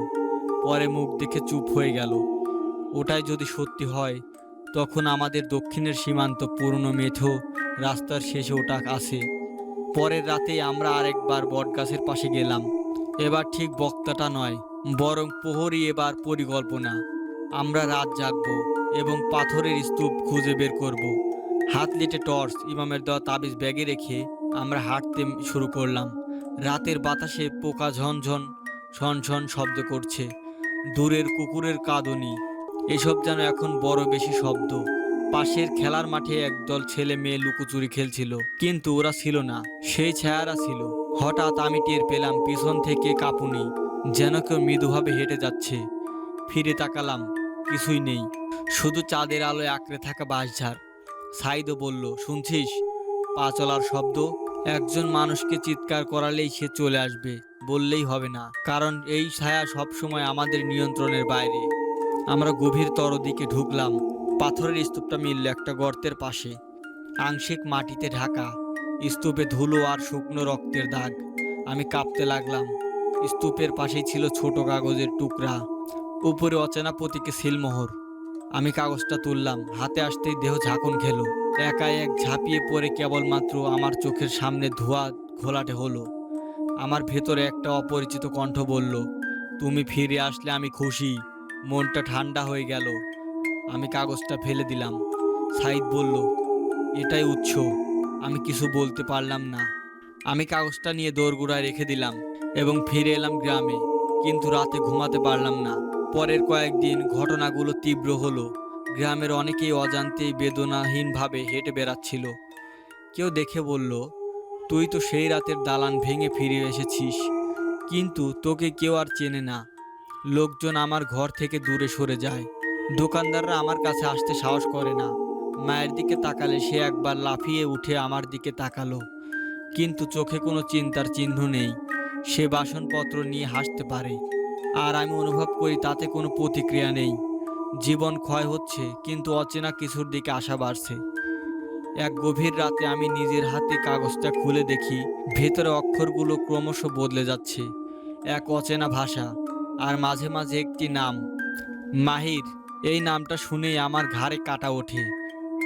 পরে মুখ দেখে চুপ হয়ে গেল। ওটাই যদি সত্যি হয়, তখন আমাদের দক্ষিণের সীমান্ত পুরনো মেঠো রাস্তার শেষে ওটা আছে। পরের রাতেই আমরা আরেকবার বটগাছের পাশে গেলাম। এবার ঠিক বক্তাটা নয়, বরং প্রহরী, এবার পরিকল্পনা। আমরা রাত জাগবো এবং পাথরের স্তূপ খুঁজে বের করব। হাত লিটে টর্চ, ইমামের দেওয়া তাবিজ ব্যাগে রেখে আমরা হাঁটতে শুরু করলাম। রাতের বাতাসে পোকা ঝনঝন ঝনঝন শব্দ করছে, দূরের কুকুরের কাঁদনি, এসব যেন এখন বড় বেশি শব্দ। পাশের খেলার মাঠে একদল ছেলে মেয়ে লুকোচুরি খেলছিল, কিন্তু ওরা ছিল না, সেই ছায়ারা ছিল। হঠাৎ আমি টের পেলাম পিছন থেকে কাঁপুনি, যেন কেউ মৃদুভাবে হেঁটে যাচ্ছে। ফিরে তাকালাম, কিছুই নেই, শুধু চাঁদের আলোয় আঁকড়ে থাকা বাঁশঝাড়। সাইদও বলল, শুনছিস পা চলার শব্দ? একজন মানুষকে চিৎকার করালেই সে চলে আসবে, বললেই হবে না, কারণ এই ছায়া সবসময় আমাদের নিয়ন্ত্রণের বাইরে। আমরা গভীরতর দিকে ঢুকলাম। পাথরের স্তূপটা মিলল একটা গর্তের পাশে, আংশিক মাটিতে ঢাকা। স্তূপে ধুলো আর শুকনো রক্তের দাগ। আমি কাঁপতে লাগলাম। স্তূপের পাশেই ছিল ছোট কাগজের টুকরা, উপরে অচেনা প্রতীকে সিলমোহর। আমি কাগজটা তুললাম, হাতে আসতেই দেহ ঝাঁকুন খেলো। একা এক ঝাঁপিয়ে পড়ে কেবলমাত্র আমার চোখের সামনে ধোঁয়া ঘোলাটে হলো। আমার ভেতরে একটা অপরিচিত কণ্ঠ বলল, তুমি ফিরে আসলে আমি খুশি। মনটা ঠান্ডা হয়ে গেল। আমি কাগজটা ফেলে দিলাম। সাইদ বলল, এটাই উৎস। আমি কিছু বলতে পারলাম না। আমি কাগজটা নিয়ে দোরগোড়ায় রেখে দিলাম এবং ফিরে এলাম গ্রামে। কিন্তু রাতে ঘুমাতে পারলাম না। পরের কয়েকদিন ঘটনাগুলো তীব্র হলো। গ্রামের অনেকেই অজান্তেই বেদনাহীনভাবে হেঁটে বেড়াচ্ছিল। কেউ দেখে বলল, তুই তো সেই রাতের দালান ভেঙে ফিরে এসেছিস। কিন্তু তোকে কেউ আর চেনে না। লোকজন আমার ঘর থেকে দূরে সরে যায়। দোকানদাররা আমার কাছে আসতে সাহস করে না। মায়ের দিকে তাকালে সে একবার লাফিয়ে উঠে আমার দিকে তাকালো, কিন্তু চোখে কোনো চিন্তার চিহ্ন নেই। সে বাসনপত্র নিয়ে হাসতে পারে, আর আমি অনুভব করি তাতে কোনো প্রতিক্রিয়া নেই। জীবন ক্ষয় হচ্ছে, কিন্তু অচেনা কিছুর দিকে আশা বাড়ছে। এক গভীর রাতে আমি নিজের হাতে কাগজটা খুলে দেখি, ভেতরে অক্ষরগুলো ক্রমশ বদলে যাচ্ছে। এক অচেনা ভাষা, আর মাঝে মাঝে একটি নাম, মাহির। এই নামটা শুনেই আমার ঘাড়ে কাটা ওঠে।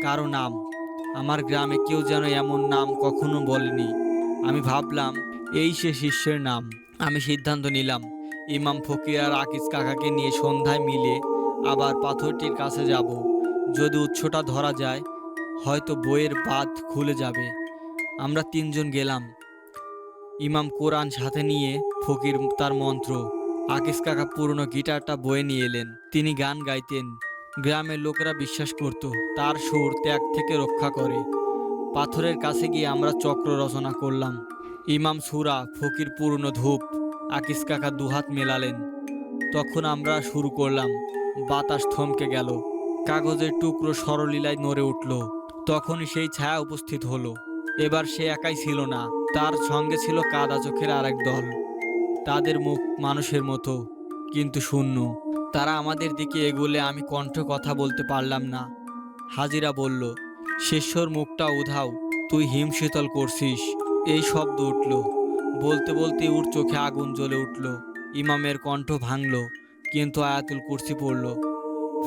কারো নাম। আমার গ্রামে কেউ যেন এমন নাম কখনো বলেনি। আমি ভাবলাম, এই সে শিষ্যের নাম। আমি সিদ্ধান্ত নিলাম, ইমাম ফকির আর আকিস কাকাকে নিয়ে সন্ধ্যায় মিলে আবার পাথরটির কাছে যাব। যদি উৎসটা ধরা যায়, হয়তো বইয়ের বাঁধ খুলে যাবে। আমরা তিনজন গেলাম। ইমাম কোরআন সাথে নিয়ে, ফকির তার মন্ত্র। আকিস কাকা পুরনো গিটারটা বয়ে নিয়ে এলেন। তিনি গান গাইতেন। গ্রামের লোকেরা বিশ্বাস করত তার সুর ত্যাগ থেকে রক্ষা করে। পাথরের কাছে গিয়ে আমরা চক্র রচনা করলাম। ইমাম সুরা, ফকির পুরনো ধূপ। আকিস কাকা দুহাত মেলালেন। তখন আমরা শুরু করলাম। বাতাস থমকে গেল। কাগজের টুকরো সরলীলায় নড়ে উঠল। তখনই সেই ছায়া উপস্থিত হলো। এবার সে একাই ছিল না, তার সঙ্গে ছিল কাদা চোখের আরেক দল। তাদের মুখ মানুষের মতো, কিন্তু শূন্য। তারা আমাদের দিকে এগোলে আমি কণ্ঠে কথা বলতে পারলাম না। হাজিরা বলল, শিষ্যর মুখটা উধাও, তুই হিমশীতল করছিস। এই শব্দ উঠল। বলতে বলতে ওর চোখে আগুন জ্বলে উঠল। ইমামের কণ্ঠ ভাঙল, কিন্তু আয়াতুল কুরসি পড়ল।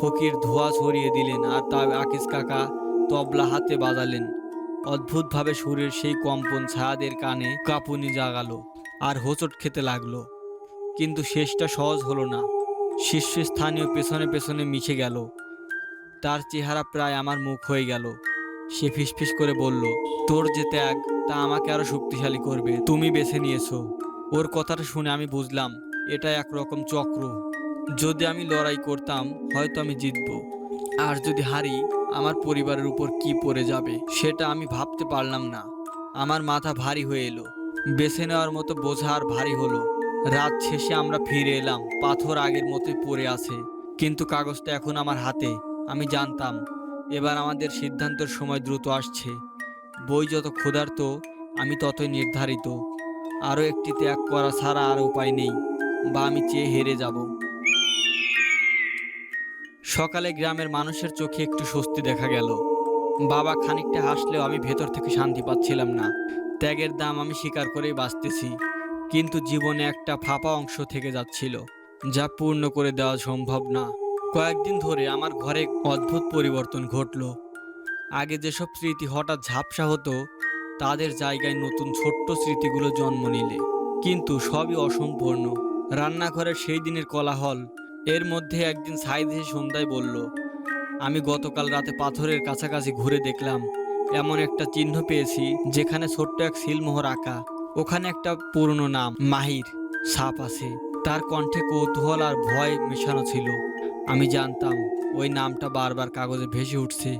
ফকির ধোঁয়া ছড়িয়ে দিলেন, আর তার আকিস কাকা তবলা হাতে বাজালেন। অদ্ভুতভাবে সুরের সেই কম্পন ছায়াদের কানে কাঁপুনি জাগালো, আর হোঁচট খেতে লাগলো। কিন্তু শেষটা সহজ হলো না। শীর্ষস্থানীয় পেছনে পেছনে মিশে গেল। তার চেহারা প্রায় আমার মুখ হয়ে গেল। সে ফিসফিস করে বলল, তোর যে ত্যাগ, তা আমাকে আরো শক্তিশালী করবে। তুমি বেছে নিয়েছো। ওর কথাটা শুনে আমি বুঝলাম, এটা একরকম চক্র। যদি আমি লড়াই করতাম, হয়তো আমি জিতব। আর যদি হারি, আমার পরিবারের উপর কি পড়ে যাবে সেটা আমি ভাবতে পারলাম না। আমার মাথা ভারী হয়ে এলো। বেছে নেওয়ার মতো বোঝা আর ভারী হলো। রাত শেষে আমরা ফিরে এলাম। পাথর আগের মতোই পড়ে আছে, কিন্তু কাগজটা এখন আমার হাতে। আমি জানতাম, এবার আমাদের সিদ্ধান্তের সময় দ্রুত আসছে। বই যত ক্ষুধার্ত, আমি ততই নির্ধারিত। আরও একটি ত্যাগ করা ছাড়া আর উপায় নেই, বা আমি চেয়ে হেরে যাব। সকালে গ্রামের মানুষের চোখে একটু স্বস্তি দেখা গেল। বাবা খানিকটা হাসলেও আমি ভেতর থেকে শান্তি পাচ্ছিলাম না। ত্যাগের দাম আমি স্বীকার করেই বাঁচতেছি, কিন্তু জীবনে একটা ফাঁপা অংশ থেকে যাচ্ছিল, যা পূর্ণ করে দেওয়া সম্ভব না। কয়েকদিন ধরে আমার ঘরে অদ্ভুত পরিবর্তন ঘটলো। আগে যেসব স্মৃতি হঠাৎ ঝাপসা হতো, তাদের জায়গায় নতুন ছোট্ট স্মৃতিগুলো জন্ম নিলে, কিন্তু সবই অসম্পূর্ণ। রান্নাঘরের সেই দিনের কোলাহল। এর মধ্যে একদিন সাইদ এসে সন্ধ্যায় বলল, আমি গতকাল রাতে পাথরের কাছাকাছি ঘুরে দেখলাম, এমন একটা চিহ্ন পেয়েছি যেখানে ছোট্ট এক সিলমোহর আঁকা। ওখানে একটা পুরনো নাম, মাহির, ছাপ আছে। তার কণ্ঠে কৌতূহল আর ভয় মেশানো ছিল। আমি জানতাম ওই নামটা বারবার কাগজে ভেসে উঠছে।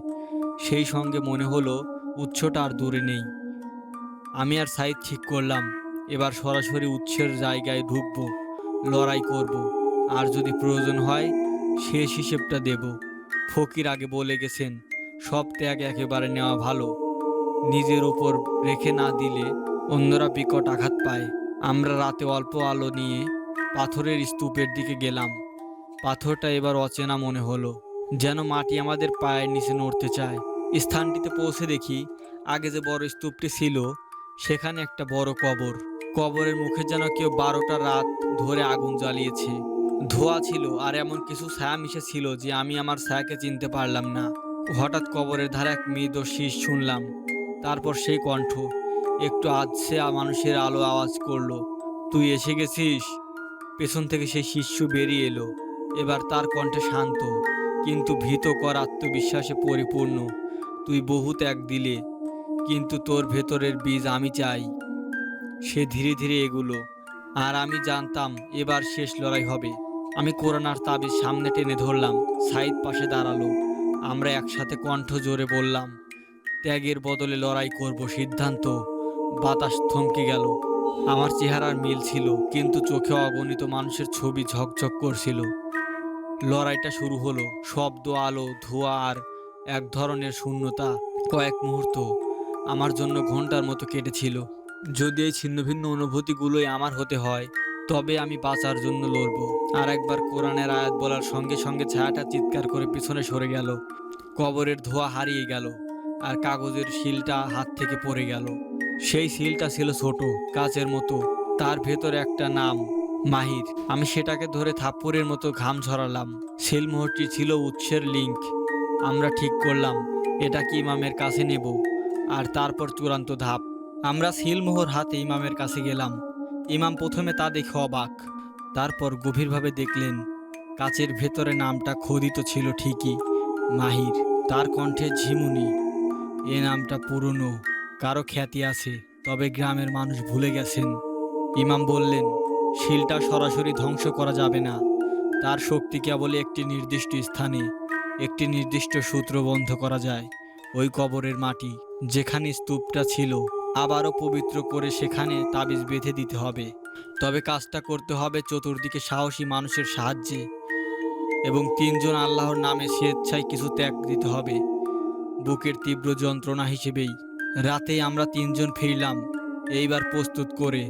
সেই সঙ্গে মনে হলো উৎসটা আর দূরে নেই। আমি আর সাইদ ঠিক করলাম, এবার সরাসরি উৎসের জায়গায় ঢুকবো, লড়াই করব, আর যদি প্রয়োজন হয় শেষ হিসেবটা দেব। ফকির আগে বলে গেছেন, সব ত্যাগ একেবারে নেওয়া ভালো। নিজের উপর রেখে না দিলে অন্যরা বিকট আঘাত পায়। আমরা রাতে অল্প আলো নিয়ে পাথরের স্তূপের দিকে গেলাম। পাথরটা এবার অচেনা মনে হলো, যেন মাটি আমাদের পায়ের নিচে নড়তে চায়। স্থানটিতে পৌঁছে দেখি, আগে যে বড় স্তূপটি ছিল, সেখানে একটা বড় কবর। কবরের মুখে যেন কেউ 12টা রাত ধরে আগুন জ্বালিয়েছে। ধোঁয়া ছিল, আর এমন কিছু ছায়া মিশে ছিল যে আমি আমার ছায়াকে চিনতে পারলাম না। হঠাৎ কবরের ধারে এক মৃদু শীষ শুনলাম। তারপর সেই কণ্ঠ, একটু আধসে মানুষের আলো আওয়াজ করলো, তুই এসে গেছিস। পেছন থেকে সেই শিষ্য বেরিয়ে এলো। এবার তার কণ্ঠে শান্ত, কিন্তু ভীতকর আত্মবিশ্বাসে পরিপূর্ণ। তুই বহু ত্যাগ দিলে, কিন্তু তোর ভেতরের বীজ আমি চাই। সে ধীরে ধীরে এগুলো, আর আমি জানতাম এবার শেষ লড়াই হবে। আমি কোরআন আর তাবিজ সামনে টেনে ধরলাম। সাইদ পাশে দাঁড়ালো। আমরা একসাথে কণ্ঠ জোরে বললাম, ত্যাগের বদলে লড়াই করব, সিদ্ধান্ত। বাতাস থমকে গেল। আমার চেহারার মিল ছিল, কিন্তু চোখে অগণিত মানুষের ছবি ঝকঝক করছিল। লড়াইটা শুরু হলো। শব্দ, আলো, ধোঁয়া আর এক ধরনের শূন্যতা। কয়েক মুহূর্ত আমার জন্য ঘন্টার মতো কেটেছিল। যদি এই ছিন্ন ভিন্ন অনুভূতিগুলোই আমার হতে হয়, তবে আমি বাঁচার জন্য লড়ব। আর একবার কোরআনের আয়াত বলার সঙ্গে সঙ্গে ছায়াটা চিৎকার করে পিছনে সরে গেল। কবরের ধোঁয়া হারিয়ে গেল, আর কাগজের শিলটা হাত থেকে পড়ে গেল। সেই শিলটা ছিল ছোট, কাচের মতো। তার ভেতরে একটা নাম, মাহির। আমি সেটাকে ধরে থাপ্পড়ের মতো ঘাম ঝরালাম। সিলমোহরটি ছিল উৎসের লিঙ্ক। আমরা ঠিক করলাম, এটাকে ইমামের কাছে নেব, আর তারপর চূড়ান্ত ধাপ। আমরা সিলমোহর হাতে ইমামের কাছে গেলাম। ইমাম প্রথমে তা দেখে অবাক, তারপর গভীরভাবে দেখলেন। কাচের ভেতরে নামটা খোদিত ছিল ঠিকই, মাহির। তার কণ্ঠে ঝিমুনি, এ নামটা পুরনো, কারো খ্যাতি আছে, তবে গ্রামের মানুষ ভুলে গেছেন। ইমাম বললেন, শিলটা সরাসরি ধ্বংস করা যাবে না। তার শক্তি কেবল একটি নির্দিষ্ট স্থানে, একটি নির্দিষ্ট সূত্র বন্ধ করা যায়। ওই কবরের মাটি, যেখানে স্তূপটা ছিল, আবারও পবিত্র করে সেখানে তাবিজ বেঁধে দিতে হবে। তবে কাজটা করতে হবে চতুর্দিকে সাহসী মানুষের সাহায্যে, এবং তিনজন আল্লাহর নামে স্বেচ্ছায় কিছু ত্যাগ দিতে হবে, বুকের তীব্র যন্ত্রণা হিসেবেই। রাতেই আমরা তিনজন ফিরলাম, এইবার প্রস্তুত করে।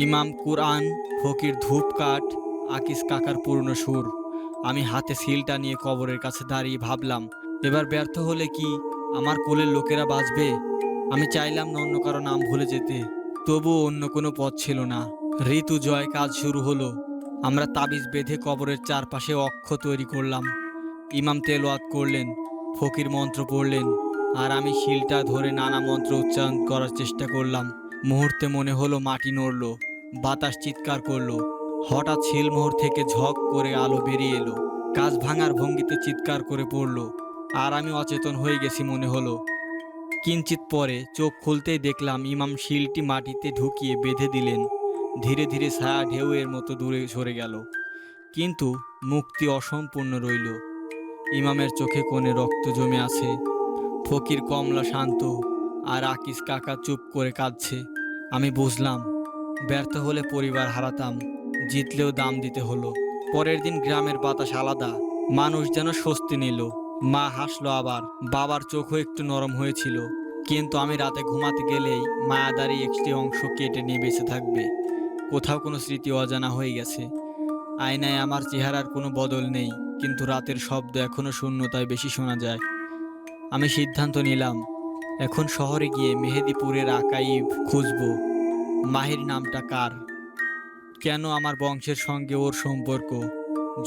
ইমাম কুরআন, ফকির ধূপকাঠ, আকিস কাকার পুরনো সুর। আমি হাতে সিলটা নিয়ে কবরের কাছে দাঁড়িয়ে ভাবলাম, এবার ব্যর্থ হলে কি আমার কোলের লোকেরা বাঁচবে? আমি চাইলাম না অন্য কারো নাম ভুলে যেতে, তবুও অন্য কোনো পথ ছিল না। ঋতু জয় কাজ শুরু হলো। আমরা তাবিজ বেঁধে কবরের চারপাশে অক্ষ তৈরি করলাম। ইমাম তেলাওয়াত করলেন, ফকির মন্ত্র পড়লেন, আর আমি শিলটা ধরে নানা মন্ত্র উচ্চারণ করার চেষ্টা করলাম। মুহূর্তে মনে হলো মাটি নড়ল, বাতাস চিৎকার করলো। হঠাৎ শিলমোহর থেকে ঝক করে আলো বেরিয়ে এলো, কাজ ভাঙার ভঙ্গিতে চিৎকার করে পড়ল, আর আমি অচেতন হয়ে গেছি মনে হলো। কিঞ্চিত পরে চোখ খুলতেই দেখলাম ইমাম শিলটি মাটিতে ঢুকিয়ে বেঁধে দিলেন। ধীরে ধীরে ছায়া ঢেউয়ের মতো দূরে সরে গেল, কিন্তু মুক্তি অসম্পূর্ণ রইল। ইমামের চোখে কোণে রক্ত জমে আছে, ফকির কমলা শান্ত, আর আকিস কাকা চুপ করে কাঁদছে। আমি বুঝলাম, ব্যর্থ হলে পরিবার হারাতাম, জিতলেও দাম দিতে হলো। পরের দিন গ্রামের বাতাস আলাদা, মানুষ যেন স্বস্তি নিল। মা হাসলো আবার, বাবার চোখও একটু নরম হয়েছিল। কিন্তু আমি রাতে ঘুমাতে গেলেই মায়াদারি একটি অংশ কেটে নিয়ে বেঁচে থাকবে। কোথাও কোনো স্মৃতি অজানা হয়ে গেছে। আয়নায় আমার চেহারার কোনো বদল নেই, কিন্তু রাতের শব্দ এখনো শূন্যতায় বেশি শোনা যায়। আমি সিদ্ধান্ত নিলাম, এখন শহরে গিয়ে মেহেদিপুরের আকাইব খুঁজব। মাহির নামটা কার? কেন আমার বংশের সঙ্গে ওর সম্পর্ক?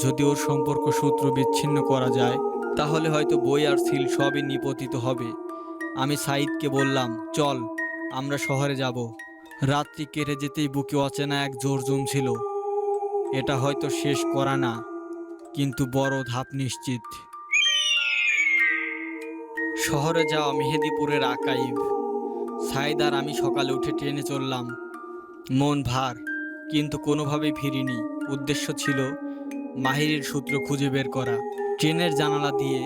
যদি ওর সম্পর্ক সূত্র বিচ্ছিন্ন করা যায়, তাহলে হয়তো বই আর সিল সবই নিপতিত হবে। আমি সাইদকে বললাম, চল আমরা শহরে যাব। রাত্রি কেটে যেতেই বুকে অচেনা এক জোর জমছিল। এটা হয়তো শেষ করা না, কিন্তু বড় ধাপ নিশ্চিত। শহরে যাওয়া মেহেদিপুরের আকাইব। সাইদ আর আমি সকালে উঠে ট্রেনে চললাম, মন ভার, কিন্তু কোনোভাবেই ফিরিনি। উদ্দেশ্য ছিল মাহিরের সূত্র খুঁজে বের করা। ট্রেনের জানালা দিয়ে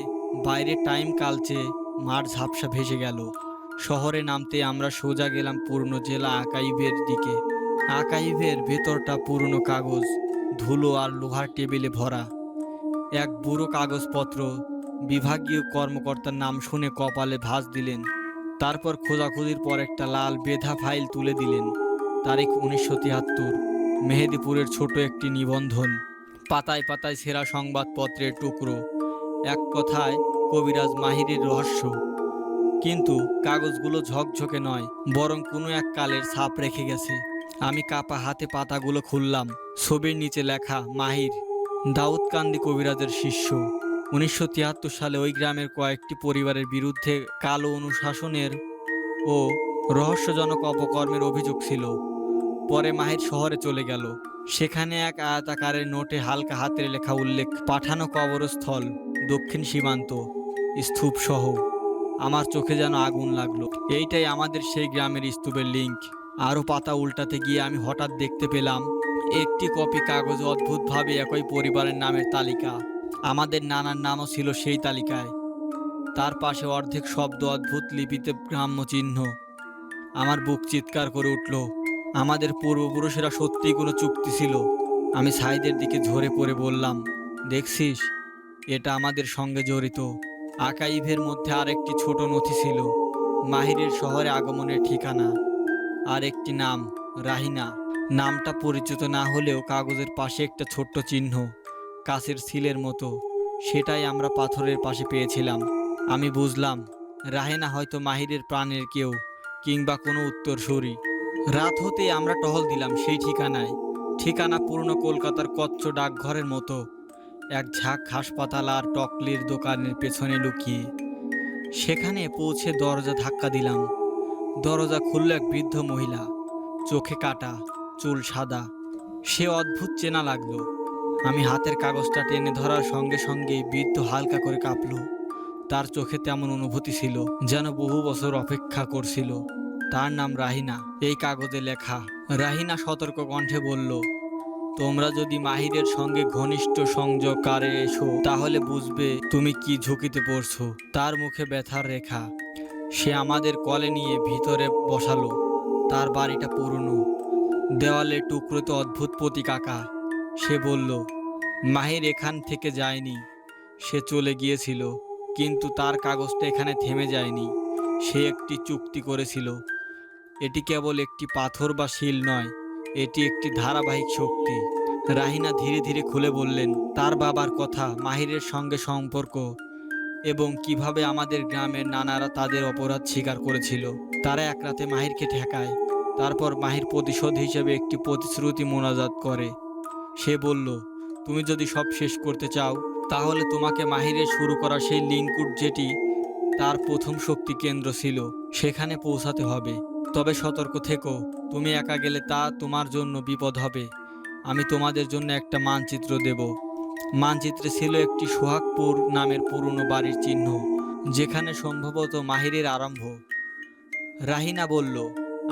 বাইরে টাইম কালচে মাঠ ঝাপসা ভেসে গেল। শহরে নামতে আমরা সোজা গেলাম পুরনো জেলা আকাইভের দিকে। আকাইভের ভেতরটা পুরনো কাগজ, ধুলো আর লোহার টেবিলে ভরা। এক বুড়ো কাগজপত্র, বিভাগীয় কর্মকর্তার নাম শুনে কপালে ভাঁজ দিলেন। তারপর খোঁজাখুঁজির পর একটা লাল বেধা ফাইল তুলে দিলেন। তারিখ 1973। মেহেদিপুরের ছোট একটি নিবন্ধন, পাতায় পাতায় সেরা সংবাদপত্রের টুকরো। এক কথায় কবিরাজ মাহিরের রহস্য। কিন্তু কাগজগুলো ঝকঝকে নয়, বরং কোনো এক কালের ছাপ রেখে গেছে। আমি কাপা হাতে পাতাগুলো খুললাম। ছবির নিচে লেখা মাহির, দাউদকান্দি কবিরাজের শিষ্য। 1973 সালে ওই গ্রামের কয়েকটি পরিবারের বিরুদ্ধে কালো অনুশাসনের ও রহস্যজনক অপকর্মের অভিযোগ ছিল। পরে মাহির শহরে চলে গেল। সেখানে এক আয়তাকারের নোটে হালকা হাতের লেখা উল্লেখ, পাঠানো কবরস্থল দক্ষিণ সীমান্ত, স্তূপসহ। আমার চোখে যেন আগুন লাগলো। এইটাই আমাদের সেই গ্রামের স্তূপের লিঙ্ক। আরও পাতা উল্টাতে গিয়ে আমি হঠাৎ দেখতে পেলাম একটি কপি কাগজে অদ্ভুতভাবে একই পরিবারের নামের তালিকা। আমাদের নানার নামও ছিল সেই তালিকায়। তার পাশে অর্ধেক শব্দ অদ্ভুত লিপিতে গ্রাম্য চিহ্ন। আমার বুক চিৎকার করে উঠল। আমাদের পূর্বপুরুষেরা সত্যিই কোনো চুক্তি ছিল। আমি সাইদের দিকে ঝরে পড়ে বললাম, দেখছিস, এটা আমাদের সঙ্গে জড়িত। আকাইভের মধ্যে আরেকটি ছোট নথি ছিল, মাহিরের শহরে আগমনের ঠিকানা, আর একটি নাম, রাহিনা। নামটা পরিচিত না হলেও কাগজের পাশে একটা ছোট্ট চিহ্ন, কাছের সিলের মতো। সেটাই আমরা পাথরের পাশে পেয়েছিলাম। আমি বুঝলাম, রাহিনা হয়তো মাহিরের প্রাণের কেউ, কিংবা কোনো উত্তরসূরি। রাত হতেই আমরা টহল দিলাম সেই ঠিকানায়। ঠিকানা পুরনো কলকাতার কচ্ছ ডাকঘরের মতো, এক ঝাঁক হাসপাতাল আর টকলির দোকানের পেছনে লুকিয়ে। সেখানে পৌঁছে দরজা ধাক্কা দিলাম। দরজা খুলল এক বৃদ্ধ মহিলা, চোখে কাটা, চুল সাদা। সে অদ্ভুত চেনা লাগলো। আমি হাতের কাগজটা টেনে ধরার সঙ্গে সঙ্গেই বৃদ্ধ হালকা করে কাঁপল। তার চোখে তেমন অনুভূতি ছিল যেন বহু বছর অপেক্ষা করছিল। তার নাম রাহিনা, এই কাগজে লেখা। রাহিনা সতর্ক কণ্ঠে বলল, তোমরা যদি মাহিরের সঙ্গে ঘনিষ্ঠ সংযোগকারে এসো, তাহলে বুঝবে তুমি কি ঝুঁকিতে পড়ছো। তার মুখে ব্যথার রেখা। সে আমাদের কলে নিয়ে ভিতরে বসালো। তার বাড়িটা পুরনো, দেওয়ালে টুকরোতে অদ্ভুত প্রতীক আঁকা। সে বলল, মাহির এখান থেকে যায়নি, সে চলে গিয়েছিল, কিন্তু তার কাগজটা এখানে থেমে যায়নি। সে একটি চুক্তি করেছিল। এটি কেবল একটি পাথর বা শিল নয়, এটি একটি ধারাবাহিক শক্তি। রাহিনা ধীরে ধীরে খুলে বললেন তার বাবার কথা, মাহিরের সঙ্গে সম্পর্ক, এবং কিভাবে আমাদের গ্রামের নানারা তাদের অপরাধ স্বীকার করেছিল। তারা এক রাতে মাহিরকে ঠেকায়, তারপর মাহির প্রতিশোধ হিসেবে একটি প্রতিশ্রুতি মোনাজাত করে। সে বলল, তুমি যদি সব শেষ করতে চাও, তাহলে তোমাকে মাহিরের শুরু করা সেই লিঙ্কুড, যেটি তার প্রথম শক্তি কেন্দ্র ছিল, সেখানে পৌঁছাতে হবে। তবে সতর্ক থেকো, তুমি একা গেলে তা তোমার জন্য বিপদ হবে। আমি তোমাদের জন্য একটা মানচিত্র দেব। মানচিত্রে ছিল একটি সোহাগপুর নামের পুরনো বাড়ির চিহ্ন, যেখানে সম্ভবত মাহিরের আরম্ভ। রাহিনা বলল,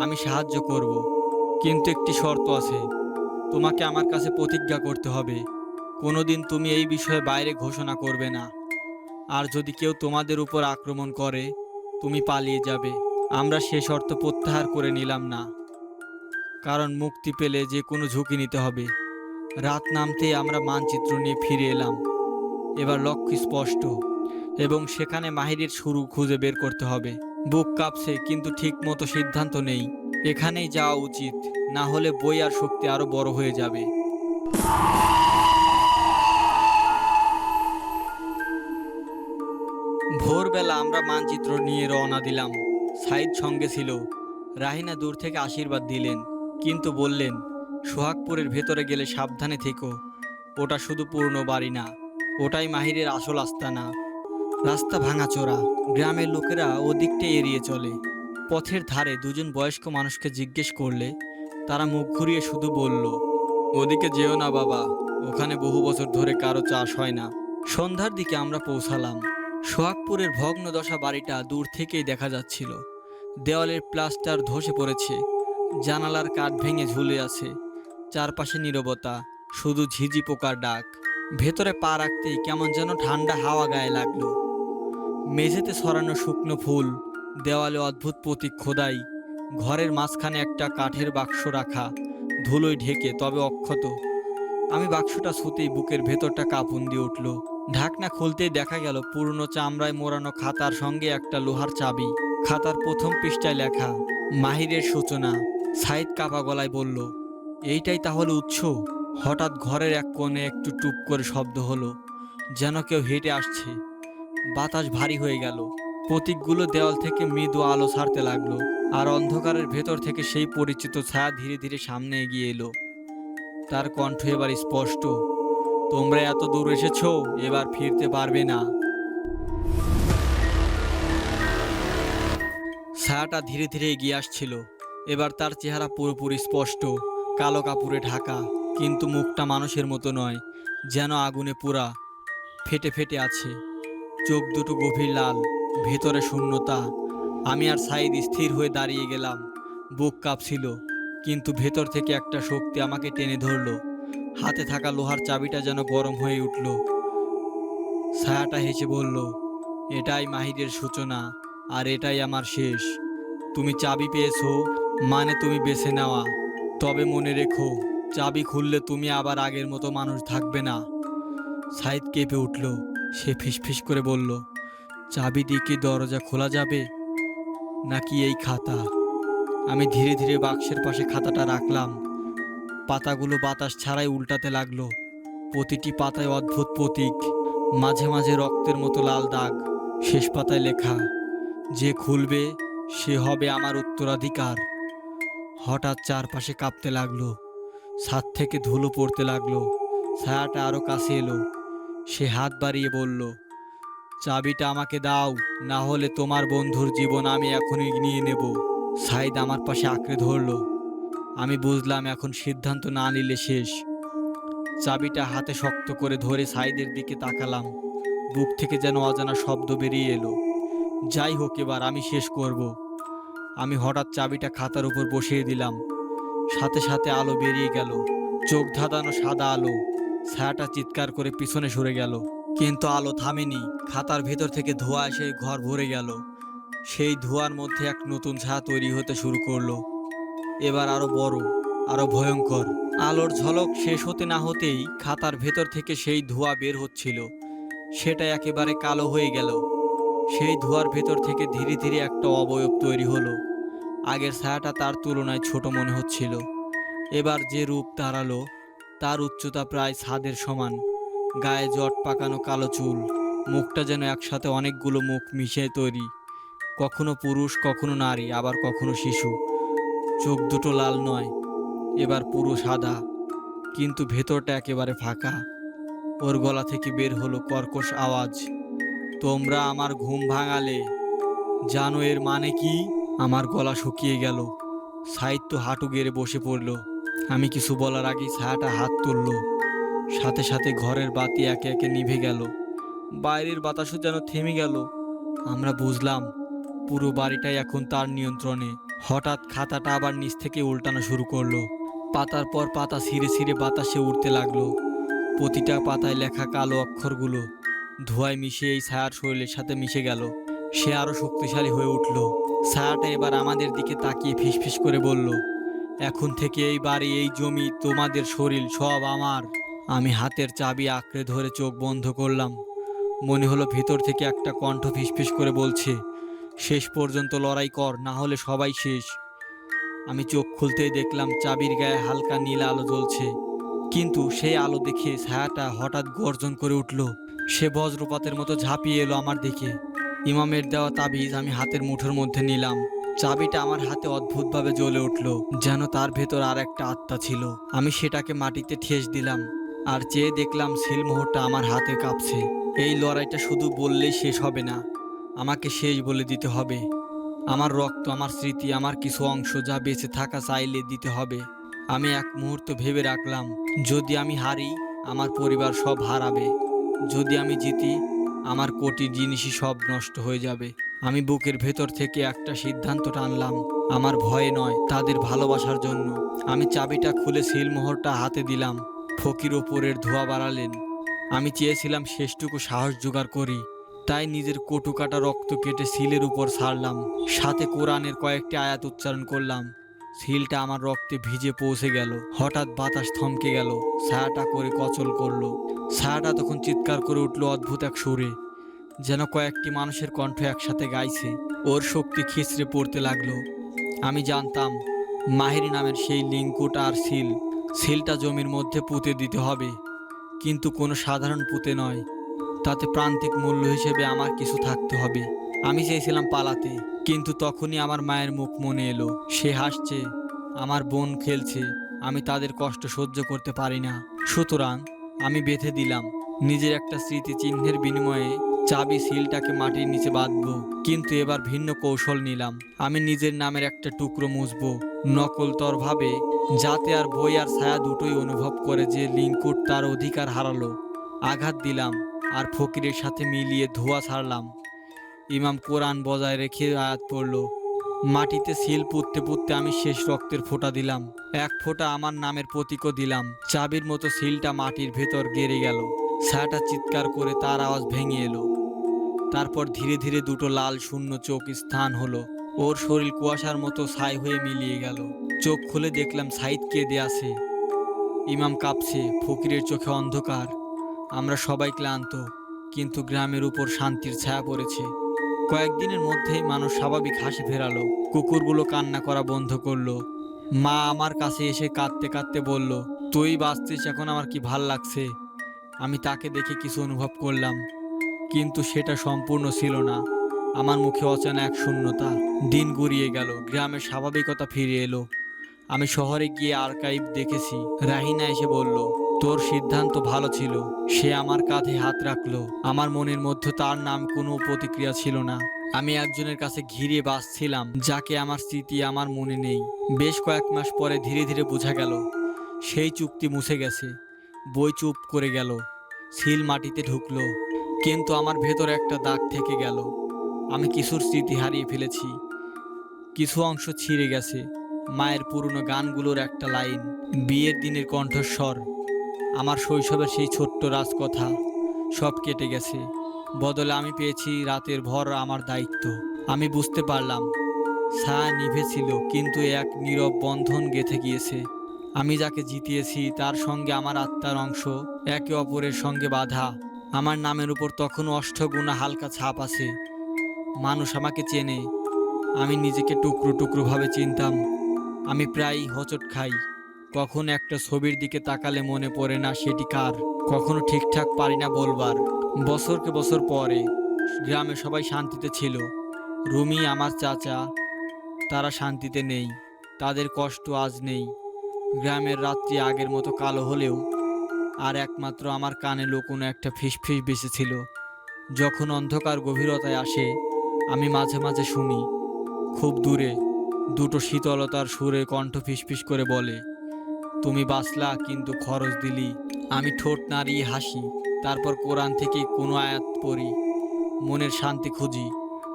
আমি সাহায্য করব, কিন্তু একটি শর্ত আছে। তোমাকে আমার কাছে প্রতিজ্ঞা করতে হবে, কোনোদিন তুমি এই বিষয়ে বাইরে ঘোষণা করবে না। আর যদি কেউ তোমাদের উপর আক্রমণ করে, তুমি পালিয়ে যাবে। আমরা সে শর্ত প্রত্যাহার করে নিলাম না, কারণ মুক্তি পেলে যে কোনো ঝুঁকি নিতে হবে। রাত নামতেই আমরা মানচিত্র নিয়ে ফিরে এলাম। এবার লক্ষ্য স্পষ্ট, এবং সেখানে মাহিরের শুরু খুঁজে বের করতে হবে। বুক কাঁপছে, কিন্তু ঠিক মতো সিদ্ধান্ত নেই। এখানেই যাওয়া উচিত, না হলে বই আর শক্তি আরো বড় হয়ে যাবে। ভোরবেলা আমরা মানচিত্র নিয়ে রওনা দিলাম। সাইদ সঙ্গে ছিল। রাহিনা দূর থেকে আশীর্বাদ দিলেন, কিন্তু বললেন, সোহাগপুরের ভেতরে গেলে সাবধানে থেকো। ওটা শুধু পুরনো বাড়ি না, ওটাই মাহিরের আসল আস্তানা। রাস্তা ভাঙাচোরা, গ্রামের লোকেরা ওদিকটা এড়িয়ে চলে। পথের ধারে দুজন বয়স্ক মানুষকে জিজ্ঞেস করলে তারা মুখ ঘুরিয়ে শুধু বলল, ওদিকে যেও না বাবা, ওখানে বহু বছর ধরে কারো চাষ হয় না। সন্ধ্যার দিকে আমরা পৌঁছালাম। সোহাগপুরের ভগ্নদশা বাড়িটা দূর থেকেই দেখা যাচ্ছিল। দেওয়ালের প্লাস্টার ধসে পড়েছে, জানালার কাঠ ভেঙে ঝুলে আছে। চারপাশে নীরবতা, শুধু ঝিঝি পোকার ডাক। ভেতরে পা রাখতেই কেমন যেন ঠান্ডা হাওয়া গায়ে লাগলো। মেঝেতে ছড়ানো শুকনো ফুল, দেওয়ালে অদ্ভুত প্রতীক খোদাই। ঘরের মাঝখানে একটা কাঠের বাক্স রাখা, ধুলোয় ঢেকে তবে অক্ষত। আমি বাক্সটা ছুতেই বুকের ভেতরটা কাঁপুন দিয়ে উঠল। ঢাকনা খুলতেই দেখা গেল পুরনো চামড়ায় মোড়ানো খাতার সঙ্গে একটা লোহার চাবি। খাতার প্রথম পৃষ্ঠায় লেখা, মাহিরের সূচনা। সাইদ কাপা গলায় বলল, এইটাই তাহলে উৎস? হঠাৎ ঘরের এক কোণে একটু টুপ করে শব্দ হলো, যেন কেউ হেঁটে আসছে। বাতাস ভারী হয়ে গেল। প্রতীকগুলো দেওয়াল থেকে মৃদু আলো ছাড়তে লাগলো, আর অন্ধকারের ভেতর থেকে সেই পরিচিত ছায়া ধীরে ধীরে সামনে এগিয়ে এলো। তার কণ্ঠ এবার স্পষ্ট, তোমরা এত দূর এসেছো, এবার ফিরতে পারবে না। ছায়াটা ধীরে ধীরে এগিয়ে আসছিল। এবার তার চেহারা পুরোপুরি স্পষ্ট, কালো কাপড়ে ঢাকা, কিন্তু মুখটা মানুষের মতো নয়, যেন আগুনে পোড়া, ফেটে ফেটে আছে। চোখ দুটো গভীর লাল, ভেতরে শূন্যতা। আমি আর সাইদ স্থির হয়ে দাঁড়িয়ে গেলাম। বুক কাঁপছিল, কিন্তু ভেতর থেকে একটা শক্তি আমাকে টেনে ধরলো। হাতে থাকা লোহার চাবিটা যেন গরম হয়ে উঠল। ছায়াটা হেসে বলল, এটাই মাহিরের সূচনা, আর এটাই আমার শেষ। তুমি চাবি পেয়েছো, মানে তুমি বেছে নেওয়া। তবে মনে রেখো, চাবি খুললে তুমি আবার আগের মতো মানুষ থাকবে না। সাইদ কেঁপে উঠল। সে ফিসফিস করে বলল, চাবি দিয়ে কি দরজা খোলা যাবে, নাকি এই খাতা? আমি ধীরে ধীরে বাক্সের পাশে খাতাটা রাখলাম। পাতাগুলো বাতাস ছাড়াই উল্টাতে লাগলো। প্রতিটি পাতায় অদ্ভুত প্রতীক, মাঝে মাঝে রক্তের মতো লাল দাগ। শেষ পাতায় লেখা, যে খুলবে সে হবে আমার উত্তরাধিকার। হঠাৎ চারপাশে কাঁপতে লাগলো, ছাদ থেকে ধুলো পড়তে লাগলো। ছায়াটা আরো কাছে এলো। সে হাত বাড়িয়ে বলল, চাবিটা আমাকে দাও, না হলে তোমার বন্ধুর জীবন আমি এখনই নিয়ে নেব। সাইদ আমার পাশে আঁকড়ে ধরল। আমি বুঝলাম এখন সিদ্ধান্ত না নিলে শেষ। চাবিটা হাতে শক্ত করে ধরে সাইদের দিকে তাকালাম। বুক থেকে যেন অজানা শব্দ বেরিয়ে এলো, যাই হোক, এবার আমি শেষ করব। আমি হঠাৎ চাবিটা খাতার উপর বসিয়ে দিলাম। সাথে সাথে আলো বেরিয়ে গেল, চোখ ধাঁধানো সাদা আলো। ছায়াটা চিৎকার করে পিছনে সরে গেল, কিন্তু আলো থামেনি। খাতার ভেতর থেকে ধোঁয়া এসে ঘর ভরে গেল। সেই ধোঁয়ার মধ্যে এক নতুন ছায়া তৈরি হতে শুরু করলো। এবার আরো বড়, আরো ভয়ঙ্কর। আলোর ঝলক শেষ হতে না হতেই খাতার ভেতর থেকে সেই ধোঁয়া বের হচ্ছিল। সেটা একেবারে কালো হয়ে গেল। সেই ধোঁয়ার ভেতর থেকে ধীরে ধীরে একটা অবয়ব তৈরি হলো। আগের ছায়াটা তার তুলনায় ছোট মনে হচ্ছিল। এবার যে রূপ দাঁড়ালো, তার উচ্চতা প্রায় ছাদের সমান। গায়ে জট পাকানো কালো চুল, মুখটা যেন একসাথে অনেকগুলো মুখ মিশে তৈরি। কখনো পুরুষ, কখনো নারী, আবার কখনো শিশু। চোখ দুটো লাল নয়, এবার পুরো সাদা, কিন্তু ভেতরটা একেবারে ফাঁকা। ওর গলা থেকে বের হলো কর্কশ আওয়াজ, তোমরা আমার ঘুম ভাঙালে। জানো এর মানে কি? আমার গলা শুকিয়ে গেল। সাহিত্য হাঁটু গেড়ে বসে পড়ল। আমি কিছু বলার আগেই ছায়াটা হাত তুলল। সাথে সাথে ঘরের বাতি একে একে নিভে গেল। বাইরের বাতাসও যেন থেমে গেল। আমরা বুঝলাম পুরো বাড়িটাই এখন তার নিয়ন্ত্রণে। হঠাৎ খাতাটা আবার নিচ থেকে উল্টানো শুরু করলো। পাতার পর পাতা ছিঁড়ে ছিঁড়ে বাতাসে উড়তে লাগলো। প্রতিটা পাতায় লেখা কালো অক্ষরগুলো ধোঁয়ায় মিশে এই ছায়ার শরীরের সাথে মিশে গেল। সে আরো শক্তিশালী হয়ে উঠল। ছায়াটা এবার আমাদের দিকে তাকিয়ে ফিসফিস করে বলল, এখন থেকে এই বাড়ি, এই জমি, তোমাদের শরীর সব আমার। আমি হাতের চাবি আঁকড়ে ধরে চোখ বন্ধ করলাম। মনে হলো ভেতর থেকে একটা কণ্ঠ ফিসফিস করে বলছে, শেষ পর্যন্ত লড়াই কর, না হলে সবাই শেষ। আমি চোখ খুলতেই দেখলাম চাবির গায়ে হালকা নীল আলো জ্বলছে। কিন্তু সেই আলো দেখে ছায়াটা হঠাৎ গর্জন করে উঠল। সে বজ্রপাতের মতো ঝাঁপিয়ে এলো আমার দিকে। ইমামের দেওয়া তাবিজ আমি হাতের মুঠোর মধ্যে নিলাম। চাবিটা আমার হাতে অদ্ভুতভাবে জ্বলে উঠল, যেন তার ভেতর আর একটা আত্মা ছিল। আমি সেটাকে মাটিতে ঠেস দিলাম, আর চেয়ে দেখলাম সিলমোহরটা আমার হাতে কাঁপছে। এই লড়াইটা শুধু বললেই শেষ হবে না, আমাকে শেষ বলে দিতে হবে। আমার রক্ত, আমার স্মৃতি, আমার কিছু অংশ যা বেঁচে থাকা চাইলে দিতে হবে। আমি এক মুহূর্ত ভেবে রাখলাম, যদি আমি হারি, আমার পরিবার সব হারাবে। যদি আমি জিতি, আমার কোটি জিনিসই সব নষ্ট হয়ে যাবে। আমি বুকের ভেতর থেকে একটা সিদ্ধান্ত টানলাম, আমার ভয়ে নয়, তাদের ভালোবাসার জন্য। আমি চাবিটা খুলে সিলমোহরটা হাতে দিলাম। ফকির ওপরের ধোঁয়া বাড়ালেন। আমি চেয়েছিলাম শেষটুকু সাহস জোগাড় করি, তাই নিজের কটু কাটা রক্ত কেটে সিলের উপর ছাড়লাম। সাথে কোরআনের কয়েকটি আয়াত উচ্চারণ করলাম। সিলটা আমার রক্তে ভিজে পৌঁছে গেল। হঠাৎ বাতাস থমকে গেল, ছায়াটা করে কচল করলো। ছায়াটা তখন চিৎকার করে উঠল অদ্ভুত এক সুরে, যেন কয়েকটি মানুষের কণ্ঠ একসাথে গাইছে। ওর শক্তি খিচড়ে পড়তে লাগলো। আমি জানতাম মাহেরি নামের সেই লিঙ্কুট আর সিলটা জমির মধ্যে পুঁতে দিতে হবে, কিন্তু কোনো সাধারণ পুঁতে নয়, তাতে প্রান্তিক মূল্য হিসেবে আমার কিছু থাকতে হবে। আমি চেয়েছিলাম পালাতে, কিন্তু তখনই আমার মায়ের মুখ মনে এলো। সে হাসছে, আমার বোন খেলছে, আমি তাদের কষ্ট সহ্য করতে পারি না। সুতরাং আমি বেঁধে দিলাম, নিজের একটা স্মৃতি চিহ্নের বিনিময়ে চাবি সিলটাকে মাটির নিচে বাঁধবো। কিন্তু এবার ভিন্ন কৌশল নিলাম। আমি নিজের নামের একটা টুকরো মুছবো, নকলতর ভাবে, যাতে আর বই আর ছায়া দুটোই অনুভব করে যে লিঙ্কুট তার অধিকার হারালো। আঘাত দিলাম, আর ফকিরের সাথে মিলিয়ে ধোঁয়া ছাড়লাম। ইমাম কোরআন বজায় রেখে আয়াত পড়ল। মাটিতে সিল পুঁততে পুঁততে আমি শেষ রক্তের ফোঁটা দিলাম। এক ফোঁটা আমার নামের প্রতীকও দিলাম। চাবির মতো সিলটা মাটির ভেতর গেড়ে গেল। ছায়াটা চিৎকার করে তার আওয়াজ ভেঙে এলো। তারপর ধীরে ধীরে দুটো লাল শূন্য চোখ স্থান হলো। ওর শরীর কুয়াশার মতো ছাই হয়ে মিলিয়ে গেল। চোখ খুলে দেখলাম সাইদ কেঁদে আছে, ইমাম কাঁপছে, ফকিরের চোখে অন্ধকার। আমরা সবাই ক্লান্ত, কিন্তু গ্রামের উপর শান্তির ছায়া পড়েছে। কয়েকদিনের মধ্যেই মানুষ স্বাভাবিক হাসি ফেরালো। কুকুরগুলো কান্না করা বন্ধ করলো। মা আমার কাছে এসে কাঁদতে কাঁদতে বলল, তুই বাঁচতিস এখন আমার কি ভাল লাগছে। আমি তাকে দেখে কিছু অনুভব করলাম, কিন্তু সেটা সম্পূর্ণ ছিল না। আমার মুখে অচেনা এক শূন্যতা। দিন গড়িয়ে গেল, গ্রামের স্বাভাবিকতা ফিরে এলো। আমি শহরে গিয়ে আর্কাইভ দেখেছি। রাহিনা এসে বলল, তোর সিদ্ধান্ত ভালো ছিল। সে আমার কাঁধে হাত রাখলো। আমার মনের মধ্যে তার নাম কোনো প্রতিক্রিয়া ছিল না। আমি একজনের কাছে ঘিরে বাঁচছিলাম, যাকে আমার স্মৃতি আমার মনে নেই। বেশ কয়েক মাস পরে ধীরে ধীরে বোঝা গেল সেই চুক্তি মুছে গেছে। বই চুপ করে গেল, সিল মাটিতে ঢুকলো, কিন্তু আমার ভেতর একটা দাগ থেকে গেল। আমি কিছুর স্মৃতি হারিয়ে ফেলেছি, কিছু অংশ ছিঁড়ে গেছে। মায়ের পুরনো গানগুলোর একটা লাইন, বিয়ের দিনের কণ্ঠস্বর, আমার শৈশবের সেই ছোট্ট রাজকথা, সব কেটে গেছে। বদলে আমি পেয়েছি রাতের ভর আমার দায়িত্ব। আমি বুঝতে পারলাম ছায়া নিভেছিল, কিন্তু এক নীরব বন্ধন গেঁথে গিয়েছে। আমি যাকে জিতিয়েছি তার সঙ্গে আমার আত্মার অংশ একে অপরের সঙ্গে বাঁধা। আমার নামের উপর তখনও অষ্টগুণা হালকা ছাপ আছে। মানুষ আমাকে চেনে। আমি নিজেকে টুকরো টুকরো ভাবে চিনতাম। আমি প্রায়ই হোঁচট খাই। কখনো একটা ছবির দিকে তাকালে মনে পড়ে না সেটি কার। কখনো ঠিকঠাক পারি না বলবার। বছরকে বছর পরে গ্রামে সবাই শান্তিতে ছিল। রুমি, আমার চাচা, তারা শান্তিতে নেই। তাদের কষ্ট আজ নেই। গ্রামের রাত্রি আগের মতো কালো হলেও আর একমাত্র আমার কানে লুকোনো একটা ফিসফিস বেঁচেছিল। যখন অন্ধকার গভীরতায় আসে, আমি মাঝে মাঝে শুনি, খুব দূরে দুটো শীতলতার সুরে কণ্ঠ ফিসফিস করে বলে, তুমি বাঁচলা কিন্তু খরচ দিলি। আমি ঠোঁট নাড়িয়ে হাসি। তারপর কোরআন থেকে কোনো আয়াত পড়ি। মনের শান্তি খুঁজি।